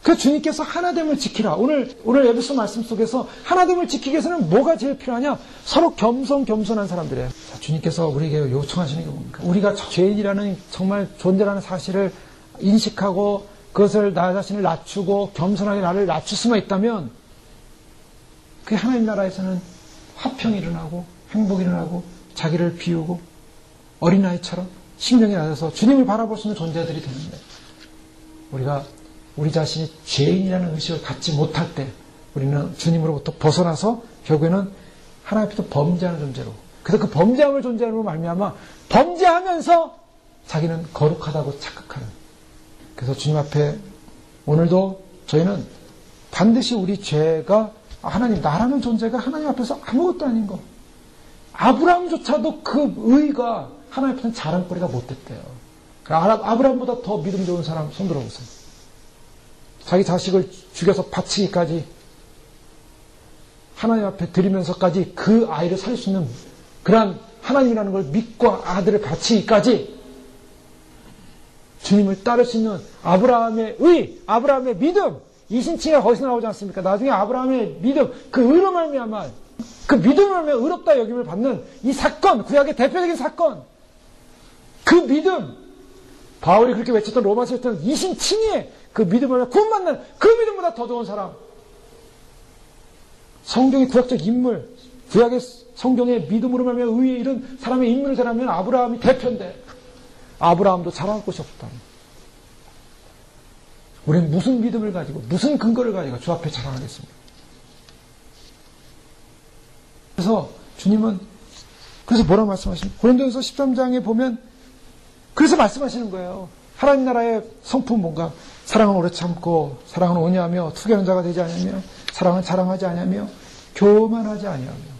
그 주님께서 하나됨을 지키라. 오늘 에베소 말씀 속에서 하나됨을 지키기 위해서는 뭐가 제일 필요하냐? 서로 겸손한 사람들이에요. 자, 주님께서 우리에게 요청하시는 게 뭡니까? 우리가 죄인이라는 정말 존재라는 사실을 인식하고 그것을 나 자신을 낮추고 겸손하게 나를 낮출 수만 있다면 그 하나님 나라에서는 화평이 일어나고 행복이 일어나고 자기를 비우고 어린아이처럼 심령이 낮아서 주님을 바라볼 수 있는 존재들이 되는데 우리가 우리 자신이 죄인이라는 의식을 갖지 못할 때 우리는 주님으로부터 벗어나서 결국에는 하나님 앞에서 범죄하는 존재로 그래서 그 범죄함을 존재로 말미암아 범죄하면서 자기는 거룩하다고 착각하는 그래서 주님 앞에 오늘도 저희는 반드시 우리 죄가 하나님 나라는 존재가 하나님 앞에서 아무것도 아닌 거 아브라함조차도 그 의가 하나님 앞에서는 자랑거리가 못됐대요. 아브라함보다 더 믿음 좋은 사람 손 들어보세요. 자기 자식을 죽여서 바치기까지 하나님 앞에 드리면서까지 그 아이를 살릴 수 있는 그러한 하나님이라는 걸 믿고 아들을 바치기까지 주님을 따를 수 있는 아브라함의 의, 아브라함의 믿음 이신칭의가 거기서 나오지 않습니까? 나중에 아브라함의 믿음, 그 의로 말미암아 그 믿음을 말미암아 의롭다 여김을 받는 이 사건, 구약의 대표적인 사건 그 믿음 바울이 그렇게 외쳤던 로마서에 있던 이신칭의의 그 믿음을 구원받는 그 믿음보다 더 좋은 사람 성경의 구약적 인물 구약의 성경의 믿음으로 말미암아 의에 이른 사람의 인물을 대라면 아브라함이 대표인데 아브라함도 자랑할 곳이 없다. 우리는 무슨 믿음을 가지고 무슨 근거를 가지고 주 앞에 자랑하겠습니까? 그래서 주님은 그래서 뭐라고 말씀하십니까? 고린도전서 13장에 보면 그래서 말씀하시는 거예요. 하나님 나라의 성품 뭔가 사랑은 오래 참고 사랑은 온유하며 투기하는 자가 되지 않으며 사랑은 자랑하지 않으며 교만하지 아니하며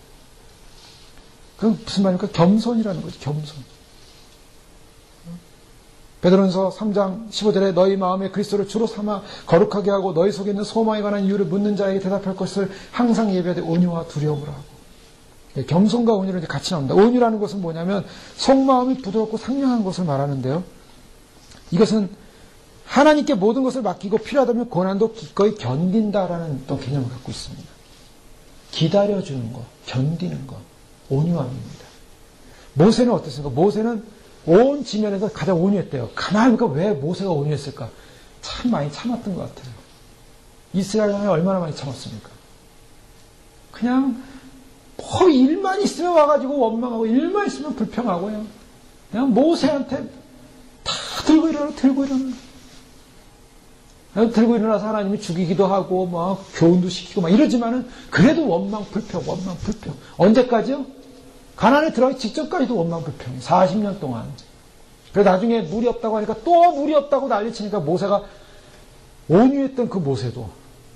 그건 무슨 말입니까? 겸손이라는 거죠. 겸손. 베드로전서 3장 15절에 너희 마음에 그리스도를 주로 삼아 거룩하게 하고 너희 속에 있는 소망에 관한 이유를 묻는 자에게 대답할 것을 항상 예배하되 온유와 두려움으로 하고 겸손과 온유를 같이 나옵니다. 온유라는 것은 뭐냐면 속마음이 부드럽고 상냥한 것을 말하는데요. 이것은 하나님께 모든 것을 맡기고 필요하다면 고난도 기꺼이 견딘다라는 또 개념을 갖고 있습니다. 기다려주는 것, 견디는 것, 온유함입니다. 모세는 어땠습니까? 모세는 온 지면에서 가장 온유했대요. 가만히 보니까 왜 모세가 온유했을까? 참 많이 참았던 것 같아요. 이스라엘에 얼마나 많이 참았습니까? 그냥 뭐 일만 있으면 와가지고 원망하고 일만 있으면 불평하고요. 그냥 모세한테 다 들고 일어나. 들고 일어나서 하나님이 죽이기도 하고 막 교훈도 시키고 막 이러지만은 그래도 원망 불평. 언제까지요? 가나안에 들어가기 직전까지도 원망 불평. 40년 동안. 그래서 나중에 물이 없다고 하니까 또 물이 없다고 난리치니까 모세가 온유했던 그 모세도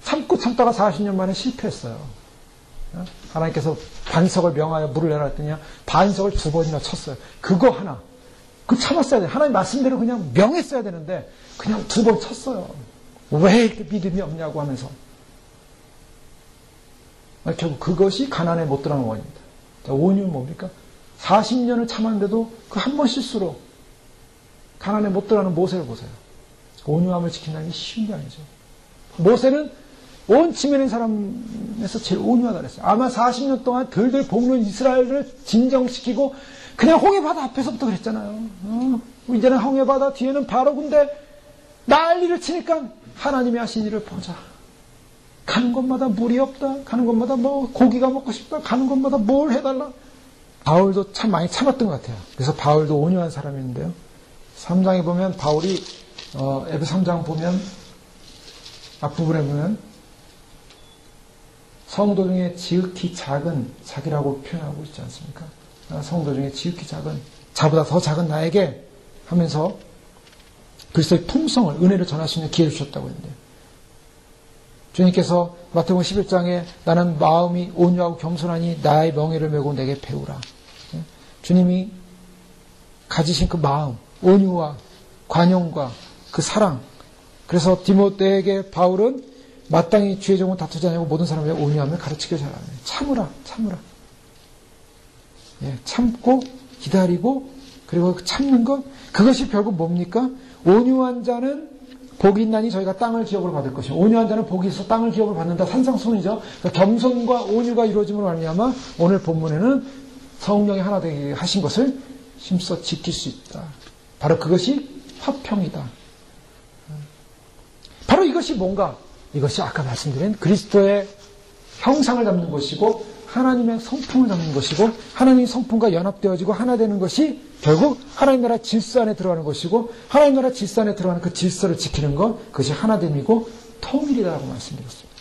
참다가 40년 만에 실패했어요. 하나님께서 반석을 명하여 물을 내라 했더니 반석을 2번이나 쳤어요. 그거 하나. 그 참았어야 돼. 하나님 말씀대로 그냥 명했어야 되는데 그냥 2번 쳤어요. 왜 이렇게 믿음이 없냐고 하면서. 결국 그것이 가난에 못 들어가는 원인입니다. 온유는 뭡니까? 40년을 참았는데도 그 한 번 실수로 가난에 못 들어가는 모세를 보세요. 온유함을 지킨다는 게 쉬운 게 아니죠. 모세는 온 지면의 사람에서 제일 온유하다 그랬어요. 아마 40년 동안 들들 볶는 이스라엘을 진정시키고 그냥 홍해바다 앞에서부터 그랬잖아요. 이제는 홍해바다 뒤에는 바로 군대 난리를 치니까 하나님이 하신 일을 보자. 가는 곳마다 물이 없다. 가는 곳마다 뭐 고기가 먹고 싶다. 가는 곳마다 뭘 해달라. 바울도 참 많이 참았던 것 같아요. 그래서 바울도 온유한 사람인데요. 3장에 보면 바울이 에베소 3장 보면 앞부분에 보면 성도 중에 지극히 작은 자기라고 표현하고 있지 않습니까? 성도 중에 지극히 작은 자보다 더 작은 나에게 하면서 그리스도의 품성을 은혜를 전할 수 있는 기회를 주셨다고 했는데 주님께서 마태복음 11장에 나는 마음이 온유하고 겸손하니 나의 명예를 메고 내게 배우라. 주님이 가지신 그 마음, 온유와 관용과 그 사랑. 그래서 디모데에게 바울은 마땅히 주의 종은 다투지 않고 모든 사람의 온유함을 가르치길 잘하네. 참으라. 참고 기다리고 그리고 참는 것 그것이 결국 뭡니까? 온유한 자는 복이 있나니 저희가 땅을 기업으로 받을 것이요. 온유한 자는 복이 있어 땅을 기업으로 받는다. 산상수훈이죠. 그러니까 겸손과 온유가 이루어짐으로 말미암아 오늘 본문에는 성령이 하나 되게 하신 것을 힘써 지킬 수 있다. 바로 그것이 화평이다. 바로 이것이 뭔가? 이것이 아까 말씀드린 그리스도의 형상을 담는 것이고 하나님의 성품을 담는 것이고 하나님의 성품과 연합되어지고 하나 되는 것이 결국 하나님 나라 질서 안에 들어가는 것이고 하나님 나라 질서 안에 들어가는 그 질서를 지키는 것 그것이 하나됨이고 통일이라고 말씀드렸습니다.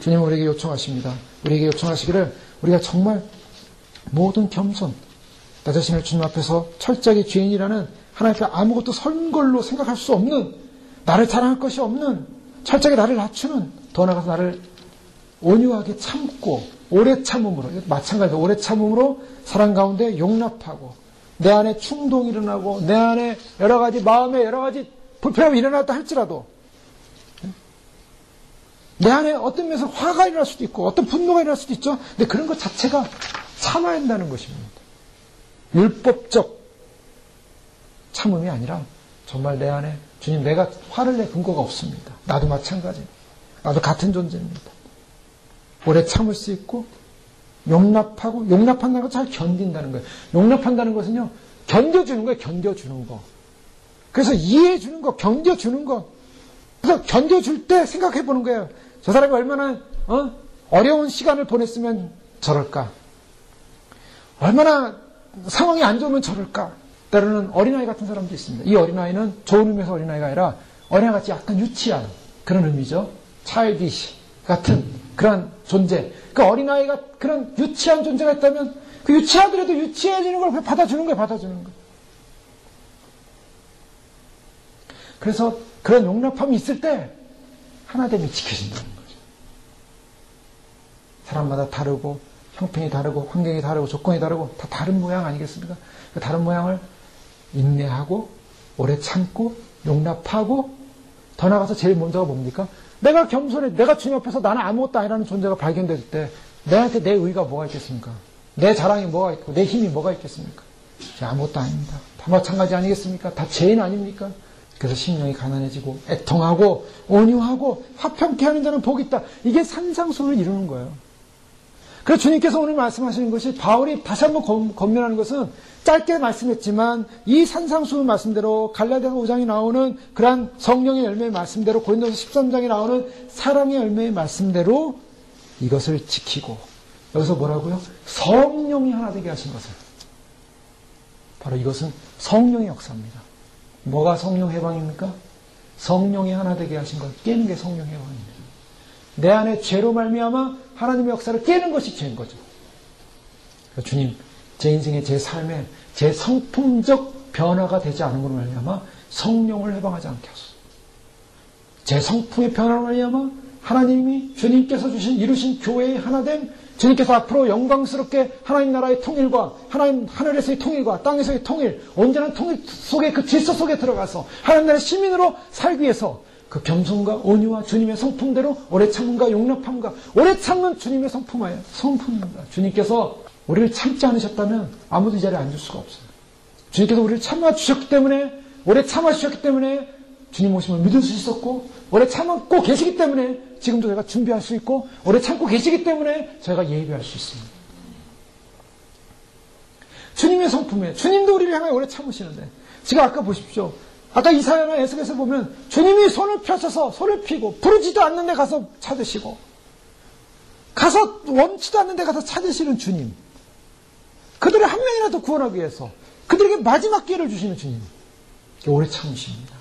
주님은 우리에게 요청하십니다. 우리에게 요청하시기를 우리가 정말 모든 겸손 나 자신을 주님 앞에서 철저하게 죄인이라는 하나님 앞에 아무것도 선 걸로 생각할 수 없는 나를 자랑할 것이 없는 철저하게 나를 낮추는 더 나아가서 나를 온유하게 참고 오래 참음으로 마찬가지로 오래 참음으로 사랑 가운데 용납하고 내 안에 충동이 일어나고 내 안에 여러 가지 마음에 여러 가지 불편함이 일어났다 할지라도 내 안에 어떤 면에서 화가 일어날 수도 있고 어떤 분노가 일어날 수도 있죠. 근데 그런 것 자체가 참아야 한다는 것입니다. 율법적 참음이 아니라 정말 내 안에 주님 내가 화를 낼 근거가 없습니다. 나도 마찬가지입니다. 나도 같은 존재입니다. 오래 참을 수 있고 용납하고 용납한다는 걸 잘 견딘다는 거예요. 용납한다는 것은요. 견뎌주는 거예요. 견뎌주는 거. 그래서 이해해주는 거. 견뎌주는 거. 그래서 견뎌줄 때 생각해보는 거예요. 저 사람이 얼마나 어려운 시간을 보냈으면 저럴까. 얼마나 상황이 안 좋으면 저럴까. 때로는 어린아이 같은 사람도 있습니다. 이 어린아이는 좋은 의미에서 어린아이가 아니라 어린아이같이 약간 유치한 그런 의미죠. 차일디시 같은 그런 존재. 그 어린아이가 그런 유치한 존재가 있다면 그 유치하더라도 유치해지는 걸 받아주는 거예요. 받아주는 거. 그래서 그런 용납함이 있을 때 하나됨이 지켜진다는 거죠. 사람마다 다르고 형편이 다르고 환경이 다르고 조건이 다르고 다 다른 모양 아니겠습니까? 그 다른 모양을 인내하고 오래 참고 용납하고 더 나아가서 제일 먼저가 뭡니까? 내가 겸손해 내가 주님 앞에서 나는 아무것도 아니라는 존재가 발견될 때 내한테 내 의의가 뭐가 있겠습니까? 내 자랑이 뭐가 있고 내 힘이 뭐가 있겠습니까? 아무것도 아닙니다. 다 마찬가지 아니겠습니까? 다 죄인 아닙니까? 그래서 심령이 가난해지고 애통하고 온유하고 화평케 하는 자는 복이 있다. 이게 산상수훈을 이루는 거예요. 그래서 주님께서 오늘 말씀하시는 것이 바울이 다시 한번 권면하는 것은 짧게 말씀했지만 이 산상수훈 말씀대로 갈라디아서 5장에 나오는 그러한 성령의 열매의 말씀대로 고린도서 13장에 나오는 사랑의 열매의 말씀대로 이것을 지키고 여기서 뭐라고요? 성령이 하나 되게 하신 것을. 바로 이것은 성령의 역사입니다. 뭐가 성령 해방입니까? 성령이 하나 되게 하신 것, 깨는 게 성령 해방입니다. 내 안에 죄로 말미암아 하나님의 역사를 깨는 것이 죄인 거죠. 주님, 제 인생의 제 삶에 제 성품적 변화가 되지 않은 것으로 말미암아 성령을 해방하지 않게 하소서. 제 성품의 변화로 말미암아 하나님이 주님께서 이루신 교회의 하나됨, 주님께서 앞으로 영광스럽게 하나님 나라의 통일과 하나님 하늘에서의 통일과 땅에서의 통일, 온전한 통일 속에 그 질서 속에 들어가서 하나님 나라의 시민으로 살기 위해서 그 겸손과 온유와 주님의 성품대로 오래 참음과 용납함과 오래 참는 주님의 성품입니다. 주님께서 우리를 참지 않으셨다면 아무도 이 자리에 앉을 수가 없어요. 주님께서 우리를 참아주셨기 때문에, 오래 참아주셨기 때문에 주님 오심을 믿을 수 있었고, 오래 참고 계시기 때문에 지금도 저희가 준비할 수 있고, 오래 참고 계시기 때문에 저희가 예비할 수 있습니다. 주님의 성품이에요. 주님도 우리를 향해 오래 참으시는데, 지금 아까 보십시오. 아까 이사야나 에스겔에서 보면 주님이 손을 펴셔서 손을 피고 부르지도 않는 데 가서 찾으시고, 가서 원치도 않는 데 가서 찾으시는 주님, 그들을 한 명이라도 구원하기 위해서 그들에게 마지막 기회를 주시는 주님, 오래 참으십니다.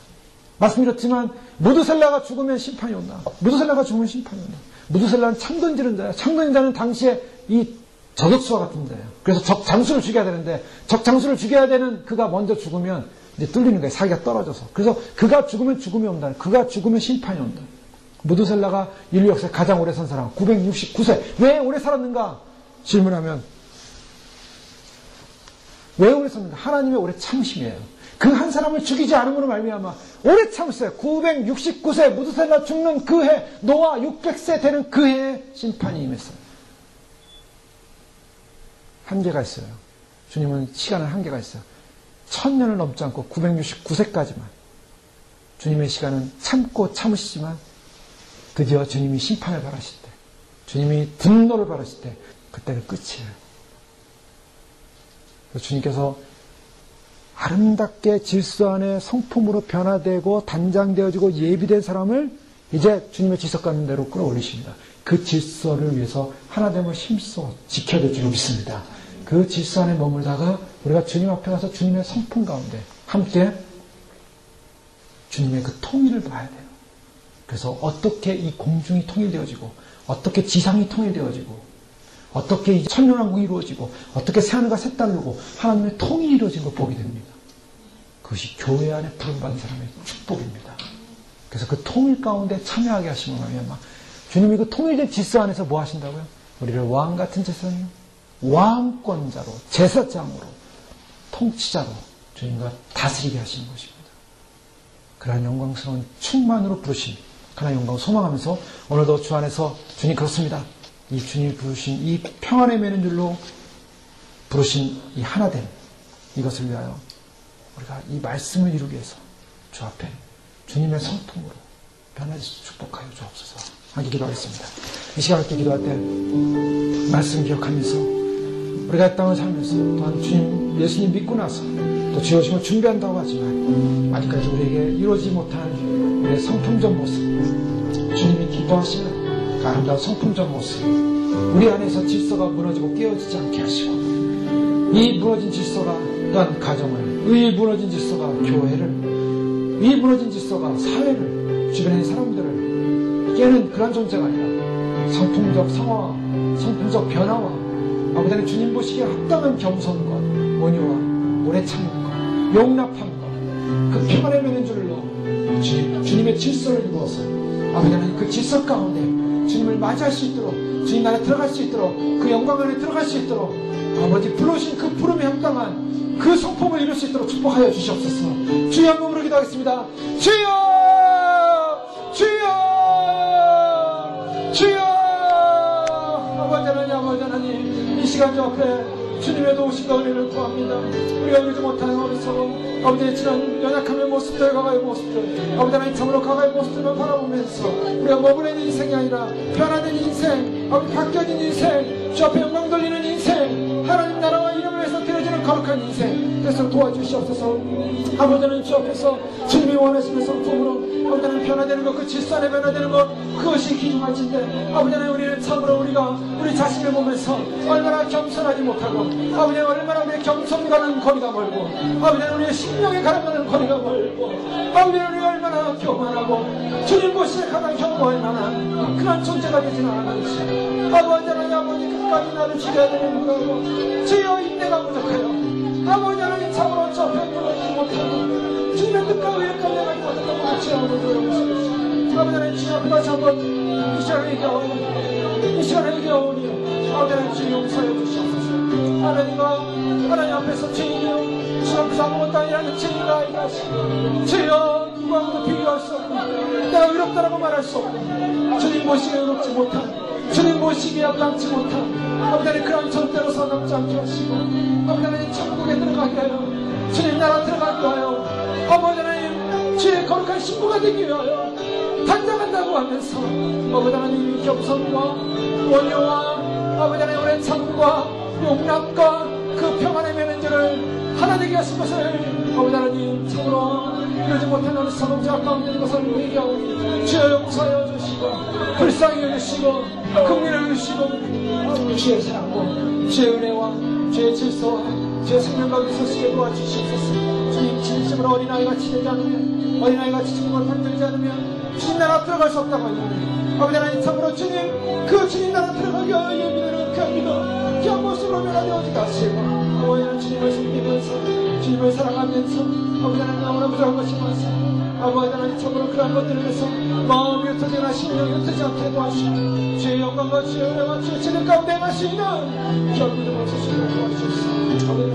말씀드렸지만 무드셀라가 죽으면 심판이 온다. 무드셀라가 죽으면 심판이 온다. 무드셀라는 창 던지는 자야. 창 던지는 자는 당시에 이 저격수와 같은 자예요. 그래서 적장수를 죽여야 되는데, 적장수를 죽여야 되는 그가 먼저 죽으면 이제 뚫리는 거예요. 사기가 떨어져서. 그래서 그가 죽으면 죽음이 온다. 그가 죽으면 심판이 온다. 무드셀라가 인류 역사에 가장 오래 산 사람, 969세. 왜 오래 살았는가? 질문하면 왜 오래 살았는가? 하나님의 오래 참으심이에요. 그 한 사람을 죽이지 않음으로 말미암아 오래 참으셨어요. 969세 무드셀라 죽는 그 해, 노아 600세 되는 그 해에 심판이 임했어요. 한계가 있어요. 주님은 시간은 한계가 있어요. 1000년을 넘지 않고 969세까지만 주님의 시간은 참고 참으시지만 드디어 주님이 심판을 바라실 때, 주님이 분노를 바라실 때, 그때는 끝이에요. 주님께서 아름답게 질서 안에 성품으로 변화되고 단장되어지고 예비된 사람을 이제 주님의 질서 가는 대로 끌어올리십니다. 그 질서를 위해서 하나됨을 힘써 지켜야 될 줄 믿습니다. 그 질서 안에 머물다가 우리가 주님 앞에 가서 주님의 성품 가운데 함께 주님의 그 통일을 봐야 돼요. 그래서 어떻게 이 공중이 통일되어지고, 어떻게 지상이 통일되어지고, 어떻게 이 천년왕국이 이루어지고, 어떻게 새하늘과 새 땅이고 하나님의 통일이 이루어진 걸 보게 됩니다. 그것이 교회 안에 부름받은 사람의 축복입니다. 그래서 그 통일 가운데 참여하게 하시는 거예요. 주님이 그 통일된 질서 안에서 뭐 하신다고요? 우리를 왕 같은 제사장이요, 왕권자로, 제사장으로, 통치자로 주님과 다스리게 하시는 것입니다. 그러한 영광스러운 충만으로 부르신 하나님의 영광을 소망하면서 오늘도 주 안에서 주님 그렇습니다. 이 주님이 부르신 이 평안에 매는 줄로 부르신 이 하나됨, 이것을 위하여 우리가 이 말씀을 이루기 위해서 주 앞에 주님의 성품으로 변화해서 축복하여 주옵소서. 함께 기도하겠습니다. 이 시간 함께 기도할 때 말씀 기억하면서 우리가 이 땅을 살면서 또한 주님, 예수님 믿고 나서 또 주의 오심을 준비한다고 하지만 아직까지 우리에게 이루어지지 못한 우리의 성품적 모습, 주님이 기뻐하시는 그 아름다운 성품적 모습, 우리 안에서 질서가 무너지고 깨어지지 않게 하시고, 이 무너진 질서가 또한 가정을, 이 무너진 질서가 교회를, 이 무너진 질서가 사회를, 주변의 사람들을 깨는 그런 존재가 아니라 성품적 상화와 성품적 변화와 아버지는 주님 보시기에 합당한 겸손과 온유와 오래 참음과 용납함과 그 평안에 매는 줄로 주님의 질서를 이루어서 아버지는 그 질서 가운데 주님을 맞이할 수 있도록, 주님 안에 들어갈 수 있도록, 그 영광 안에 들어갈 수 있도록 아버지 불러오신 그 부름에 합당한 그 성품을 이룰 수 있도록 축복하여 주시옵소서. 주여 한 몸으로 기도하겠습니다. 주여! 주여! 주여! 아버지 하나님, 이 시간 저 앞에 주님의 도우심과 은혜를 구합니다. 우리가 이루지 못하는 어리석음, 아버지의 지난 연약함의 모습들, 과거의 모습들, 아버지 하나님 참으로 과거의 모습들만 바라보면서 우리가 머무는 인생이 아니라 변화된 인생, 아버지 바뀌어진 인생, 주 앞에 영광 돌리는 인생, 하나님 나라와 이름을 위해서 드려지는 거룩한 인생, 그래서 도와주시옵소서. 아버지 하나님 주 앞에서 주님이 원하시는 성품으로 아버지 하나님 변화되는 것, 그 질서 안에 변화되는 것, 그것이 기중할진데 아버지 하나님 우리는 참으로 우리가 우리 자신을 보면서 얼마나 겸손하지 못하고 아버지 하나님 얼마나 우리의 겸손과는 거리가 멀고 아버지 하나님 우리의 심령에 가라가는 거리가 멀고 아버지 하나님 우리가 얼마나 교만하고 주님 보시에 가장 혐오할 만한 그런 존재가 되지는 않았는지 아버지 하나님 아버지 끝까지 나를 지켜야 되는 분하고 주여 인내가 부족하여 아버지 하나님 참으로 저 편들어지지 못하고 주님의 뜻과 의역까지 내가 못했다고 주여 아버지 여러분 아버지 하나님 주여 앞에 다시 한번 이 시간에 얘기하오니 이 시간에 얘기하오니 아버지 하나님 주여 용서해 주시옵소서. 하나님 앞에서 죄인이요 주 앞에서 아무것도 아니라는 죄인이라 아니하시고 주여 누구하고도 비교할 수 없는 내가 의롭다라고 말할 수 없는 주님 보시기에 의롭지 못한 주님 보시기에 합당치 못한 아버지 하나님 그런 절대로 사납지 않게 하시고 아버지 하나님 천국에 들어가게 하여 주님 나라 들어가게 하여 아버지 하나님 주의 거룩한 신부가 되기 위하여 단장한다고 하면서 아버지 하나님 겸손과 원효와 아버지 하나님 오랜 참과 용납과 그 평안의 면면제를 하나 되게 하신 것을 아버지 하나님 참으로 이루지 못한 어느 성자 가운데 것을 회개하오니 주여 용서하여 주시고 불쌍히 여주시고 긍휼을 주시고 주의 사랑과 주의 은혜와 주의 질서와 주의 생명 가운데 서시게 도와주시옵소서. 주님 진심으로 어린아이같이 되지 않으면 어린아이같이 죽음을 건들지 않으면 주님 나라 들어갈 수 없다고 하니 아버지 하나님 참으로 주님 그 주님 나라 들어가게 하여 믿으는 그 믿어 그 모습으로 변화되어지게 하시고 아버지 하나님 주님을 섬기면서 주님을 사랑하면서 아버지 하나님 너무나 부족한 것이 많습니다. 아버지 하나님 참으로 그런 것들을 위해서 마음이 흩어지거나 심령이 흩어지지 않게 도와주시고 주의 영광과 주의 은혜와 주의 진리 가운데 하시는 결국은 없으시고 도와주시옵소서. 아버지